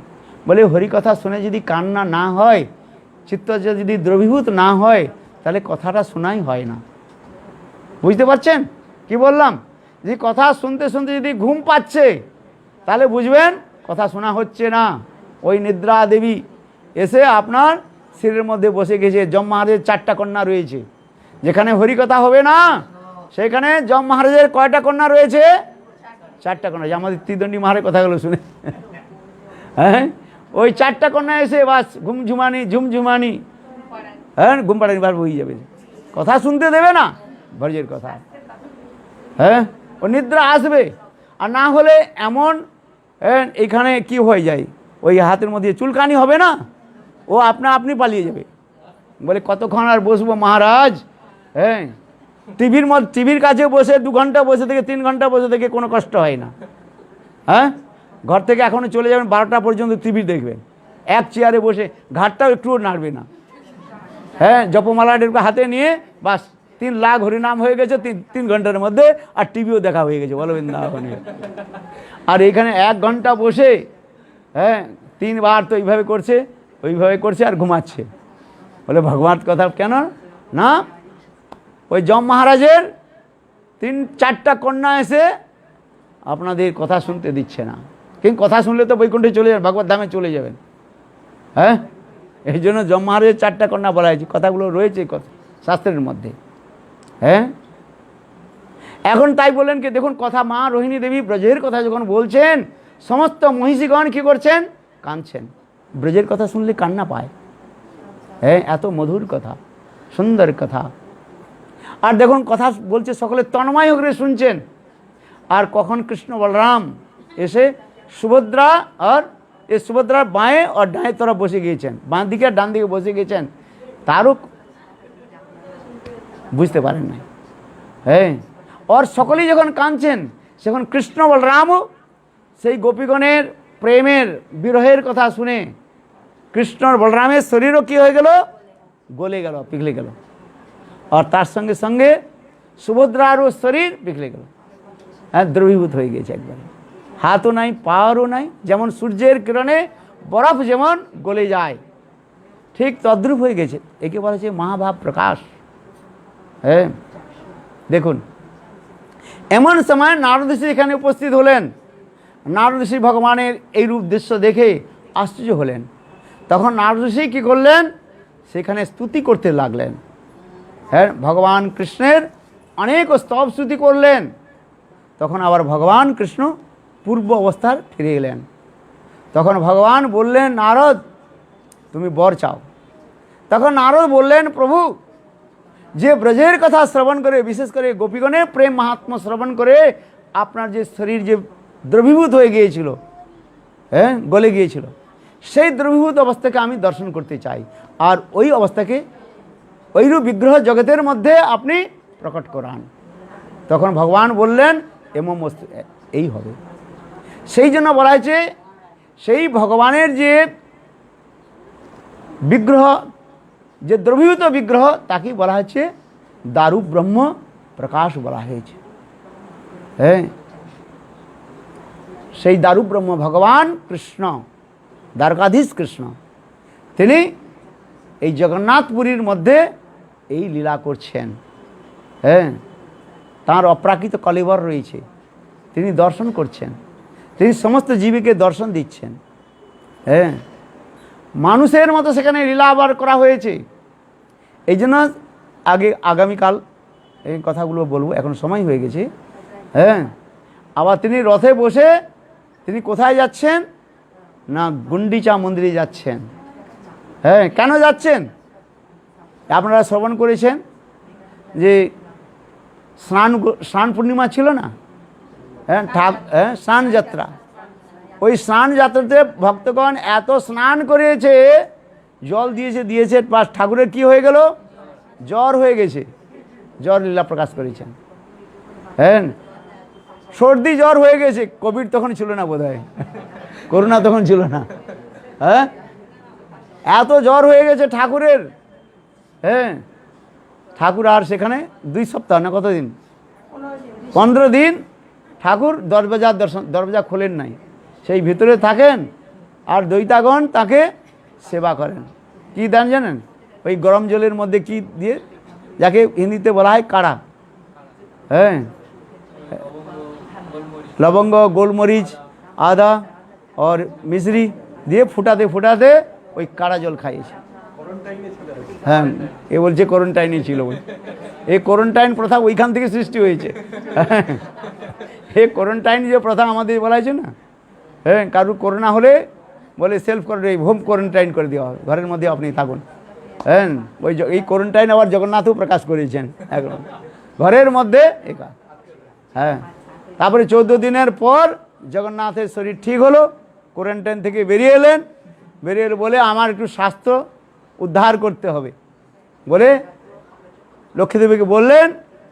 বলে হরি কথা শুনে যদি কান্না না হয়, চিত্ত যদি দ্রবীভূত না হয়, তাহলে কথাটা শোনাই হয় না। বুঝতে পারছেন কি বললাম? যে কথা শুনতে শুনতে যদি ঘুম পাচ্ছে তাহলে বুঝবেন কথা শোনা হচ্ছে না। ওই নিদ্রা দেবী এসে আপনার শরীরের মধ্যে বসে গেছে। যম মহারাজের 4টা কন্যা রয়েছে। যেখানে হরিকথা হবে না সেখানে যম মহারাজের কয়টা কন্যা রয়েছে? 4টা কন্যা। যে আমাদের ত্রিদণ্ডী মহারাজের কথাগুলো শুনে, হ্যাঁ, ওই 4টা কন্যা এসে বাস ঘুমঝুমানি ঝুমঝুমানি, হ্যাঁ ঘুম পাড়ানি বার হয়ে যাবে, কথা শুনতে দেবে না ব্রজের কথা। হ্যাঁ, ও নিদ্রা আসবে। আর না হলে এমন এখানে কি হয়ে যায়, ওই হাতের মধ্যে চুলকানি হবে না, ও আপনি পালিয়ে যাবে। বলে কতক্ষণ আর বসবো মহারাজ? হ্যাঁ, টিভির কাছে বসে 2 ঘন্টা বসে থেকে 3 ঘন্টা বসে থেকে কোনো কষ্ট হয় না। হ্যাঁ, ঘর থেকে এখনও চলে যাবেন 12টা পর্যন্ত টিভি দেখবেন, এক চেয়ারে বসে, ঘাটটাও একটুও নাড়বে না। হ্যাঁ, জপমালাটা হাতে নিয়ে বাস 3 লাখ হরিনাম হয়ে গেছে 3 ঘন্টার মধ্যে, আর টিভিও দেখা হয়ে গেছে, বলো বৃন্দাবনে। আর এখানে 1 ঘন্টা বসে, হ্যাঁ 3 বার তো এইভাবে করছে, ওইভাবে করছে আর ঘুমাচ্ছে। বলে ভগবান কথা কেন না? ওই যম মহারাজের 3-4টা কন্যা এসে আপনাদের কথা শুনতে দিচ্ছে না। কিন্তু কথা শুনলে তো বৈকুণ্ঠে চলে যাবেন, ভগবত ধামে চলে যাবেন। হ্যাঁ, এই জন্য যম মহারাজের 4টা কন্যা বলা হয়েছে, কথাগুলো রয়েছে শাস্ত্রের মধ্যে। হ্যাঁ, এখন তাই বললেন কি, দেখুন কথা মা রোহিণী দেবী ব্রজের কথা যখন বলছেন, সমস্ত মহিষীগণ কী করছেন? কাঁদছেন। ব্রজের কথা শুনলে কান্না পায়। হ্যাঁ, এত মধুর কথা, সুন্দর কথা। আর দেখুন কথা বলছে, সকলে তন্ময় হয়ে শুনছেন। আর কখন কৃষ্ণ বলরাম এসে সুভদ্রা আর সুভদ্রার বাঁয়ে আর ডাঁয়ের তরফ বসে গিয়েছেন, বাঁ দিকে আর ডান দিকে বসে গিয়েছেন, তারও বুঝতে পারেন না। হ্যাঁ, আর সকলেই যখন কাঁদছেন, সেখন কৃষ্ণ বলরামও সেই গোপীগণের প্রেমের বিরহের কথা শুনে কৃষ্ণর বলরামের শরীরও কী হয়ে গেল? গলে গেল, পিঘলে গেল। আর তার সঙ্গে সঙ্গে সুভদ্রারও শরীর পিঘলে গেল। হ্যাঁ, দ্রবীভূত হয়ে গেছে একবারে, হাতও নাই, পাওয়ারও নাই। যেমন সূর্যের কিরণে বরফ যেমন গলে যায়, ঠিক তদ্রূপ হয়ে গেছে। একে বলা হচ্ছে মহাভাব প্রকাশ। হ্যাঁ, দেখুন এমন সময় নারদ ঋষি এখানে উপস্থিত হলেন। নারদ ঋষি ভগবানের এই রূপ দৃশ্য দেখে আশ্চর্য হলেন। তখন নারদ ঋষি কী করলেন? সেখানে স্তুতি করতে লাগলেন। হ্যাঁ, ভগবান কৃষ্ণের অনেক স্তব স্তুতি করলেন। তখন আবার ভগবান কৃষ্ণ পূর্ব অবস্থার ফিরে এলেন। তখন ভগবান বললেন, নারদ তুমি বর চাও। তখন নারদ বললেন, প্রভু যে ব্রজের কথা শ্রবণ করে, বিশেষ করে গোপীগণের প্রেম মাহাত্ম্য শ্রবণ করে আপনার যে শরীর যে দ্রবীভূত হয়ে গিয়েছিল, হ্যাঁ গলে গিয়েছিল, সেই দ্রবীভূত অবস্থাকে আমি দর্শন করতে চাই। আর ওই অবস্থাকে ওইরূপ বিগ্রহ জগতের মধ্যে আপনি প্রকট করান। তখন ভগবান বললেন, এমন এই হবে। সেই জন্য বলা হয়েছে, সেই ভগবানের যে বিগ্রহ, যে দ্রবীভূত বিগ্রহ, তাকে বলা হচ্ছে দারু ব্রহ্ম প্রকাশ বলা হয়েছে। হ্যাঁ, সেই দারু ব্রহ্ম ভগবান কৃষ্ণ, দ্বারকাধীশ কৃষ্ণ, তিনি এই জগন্নাথপুরীর মধ্যে এই লীলা করছেন। হ্যাঁ, তাঁর অপ্রাকৃত কলেবর রয়েছে, তিনি দর্শন করছেন, তিনি সমস্ত জীবীকে দর্শন দিচ্ছেন। হ্যাঁ, মানুষের মতো সেখানে লীলা আবার করা হয়েছে। এই জন্য আগামীকাল এই কথাগুলো বলবো, এখন সময় হয়ে গেছে। হ্যাঁ, আবার তিনি রথে বসে তিনি কোথায় যাচ্ছেন? না, গুন্ডিচা মন্দিরে যাচ্ছেন। হ্যাঁ, কেন যাচ্ছেন? আপনারা শ্রবণ করেছেন যে স্নান পূর্ণিমা ছিল না? হ্যাঁ, স্নান যাত্রা। ওই স্নান যাত্রাতে ভক্তগণ এত স্নান করেছে, জল দিয়েছে, ঠাকুরের কি হয়ে গেল? জ্বর হয়ে গেছে। জ্বর লীলা প্রকাশ করেছেন। হ্যাঁ, সর্দি জ্বর হয়ে গেছে। কোভিড তখন ছিল না বোধ হয়, করোনা তখন ছিল না। হ্যাঁ, এত জ্বর হয়ে গেছে ঠাকুরের। হ্যাঁ, ঠাকুর আর সেখানে 2 সপ্তাহ না কতদিন, 15 দিন ঠাকুর দরজা খোলেন নাই, সেই ভিতরে থাকেন। আর দৈতাগণ তাকে সেবা করেন। কি দেন জানেন? ওই গরম জলের মধ্যে কি দিয়ে, যাকে হিন্দিতে বলা হয় কাড়া। হ্যাঁ, লবঙ্গ, গোলমরিচ, আদা আর মিশ্রি দিয়ে ফুটাতে ফুটাতে ওই কাড়া জল খাইয়েছে। হ্যাঁ, এ বলছে কোয়ারেন্টাইনে ছিল বলে। এই কোয়ারেন্টাইন প্রথা ওইখান থেকে সৃষ্টি হয়েছে। এই কোয়ারেন্টাইন যে প্রথা আমাদের বলা হয়েছে না, হ্যাঁ, কারুর করোনা হলে বলে সেলফ হোম কোয়ারেন্টাইন করে দেওয়া হবে, ঘরের মধ্যে আপনি থাকুন। হ্যাঁ, ওই এই কোয়ারেন্টাইন আবার জগন্নাথও প্রকাশ করেছেন, এখন ঘরের মধ্যে একা। হ্যাঁ, তারপরে 14 দিনের পর জগন্নাথের শরীর ঠিক হলো, কোয়ারেন্টাইন থেকে বেরিয়ে এলেন। বেরিয়ে এলে বলে আমার একটু স্বাস্থ্য উদ্ধার করতে হবে বলে লক্ষ্মীদেবীকে বললেন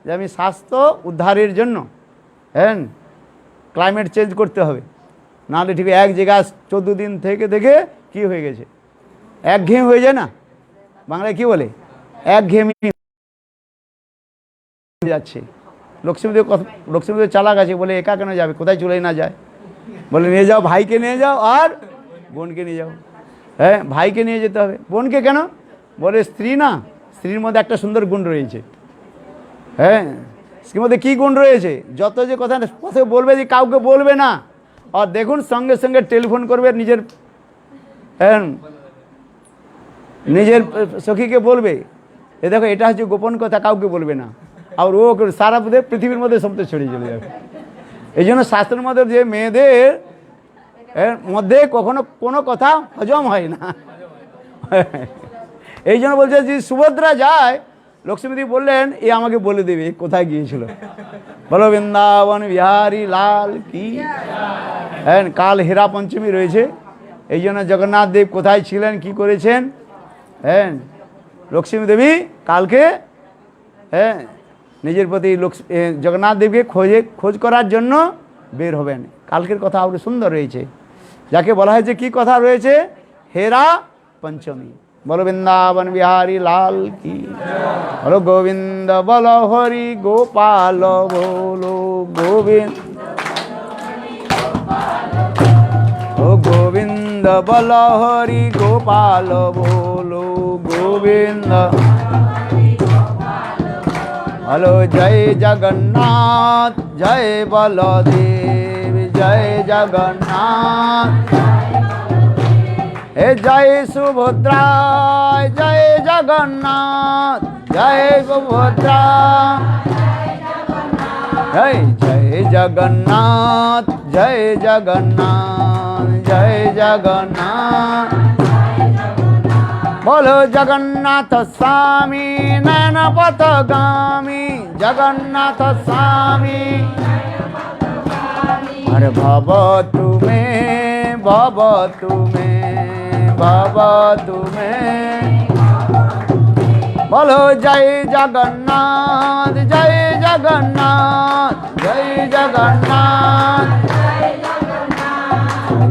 যে আমি স্বাস্থ্য উদ্ধারের জন্য, হ্যাঁ, ক্লাইমেট চেঞ্জ করতে হবে, নাহলে ঠিক এক জায়গায় 14 দিন থেকে কি হয়ে গেছে, একঘেয়ে হয়ে যায় না, বাংলায় কি বলে, একঘেয়েমি যাচ্ছে। লক্ষ্মীদেব চালাক আছে, বলে একা কেন যাবে, কোথায় চলে না যায়, বলে নিয়ে যাও, ভাইকে নিয়ে যাও আর বোনকে নিয়ে যাও। হ্যাঁ, ভাইকে নিয়ে যেতে হবে, বোনকে কেন, বলে স্ত্রী না, স্ত্রীর মধ্যে একটা সুন্দর গুণ রয়েছে। হ্যাঁ, স্ত্রীর মধ্যে কী গুণ রয়েছে, যত যে কথা বলবে যে কাউকে বলবে না। আর দেখুন সঙ্গে সঙ্গে টেলিফোন করবে নিজের সখীকে বলবে, এ দেখো এটা হচ্ছে গোপন কথা, কাউকে বলবে না। আর ও সারা পৃথিবীর মধ্যে সমস্ত ছড়িয়ে চলে যাবে। এই জন্য শাস্ত্রের মধ্যে যে মেয়েদের এর মধ্যে কখনো কোনো কথা হজম হয় না। এই জন্য বলছে যে সুভদ্রা যায়, লক্ষ্মীদেবী বললেন এ আমাকে বলে দেবে কোথায় গিয়েছিল। বলো বৃন্দাবন বিহারী লাল কি। হ্যাঁ, কাল হেরা পঞ্চমী রয়েছে, এই জন্য জগন্নাথ দেব কোথায় ছিলেন কি করেছেন, হ্যাঁ লক্ষ্মী দেবী কালকে হ্যাঁ নিজের প্রতি জগন্নাথ দেবকে খোঁজ করার জন্য বের হবেন। কালকের কথা আরো সুন্দর রয়েছে, যাকে বলা হয়েছে কি কথা রয়েছে, হেরা পঞ্চমী। বলো বৃন্দাবন বিহারী লাল কি। বলো গোবিন্দ বল হরি গোপাল বলো গোবিন্দ। ও গোবিন্দ বল হরি গোপাল বলো গোবিন্দ। হলো জয় জগন্নাথ জয় বলদেব জয় জগন্নাথ। হে জয় সুভদ্রা জয় জগন্নাথ জয় সুভদ্রা। জয় জয় জগন্নাথ জয় জগন্নাথ জয় জগন্নাথ। বলো জগন্নাথ স্বামী নয়ন পথগামী জগন্নাথ স্বামী। अरे भव तुम्हें भव तुम्हें भव तुम्हें। बोलो जय जगन्नाथ जय जगन्नाथ जय जगन्नाथ।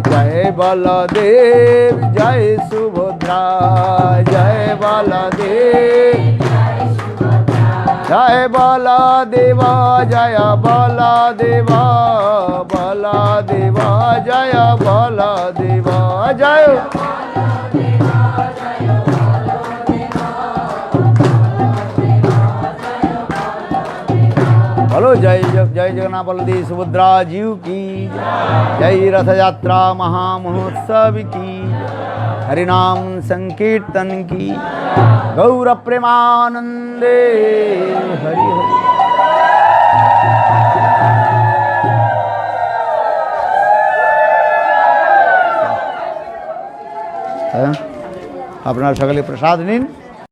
जय बलदेव जय सुभद्रा जय बलदेव जय बलदेव जय बलदेव बलदेव जय बलदेव जय। बोलो जय जय जगन्नाथ बलदेव सुभद्रा जीव की जय। रथ यात्रा महामहोत्सव की हरिनाम संकीर्तन की गौर प्रेमानंदे हरि हरि। আপনারা সকালে প্রসাদ নিন।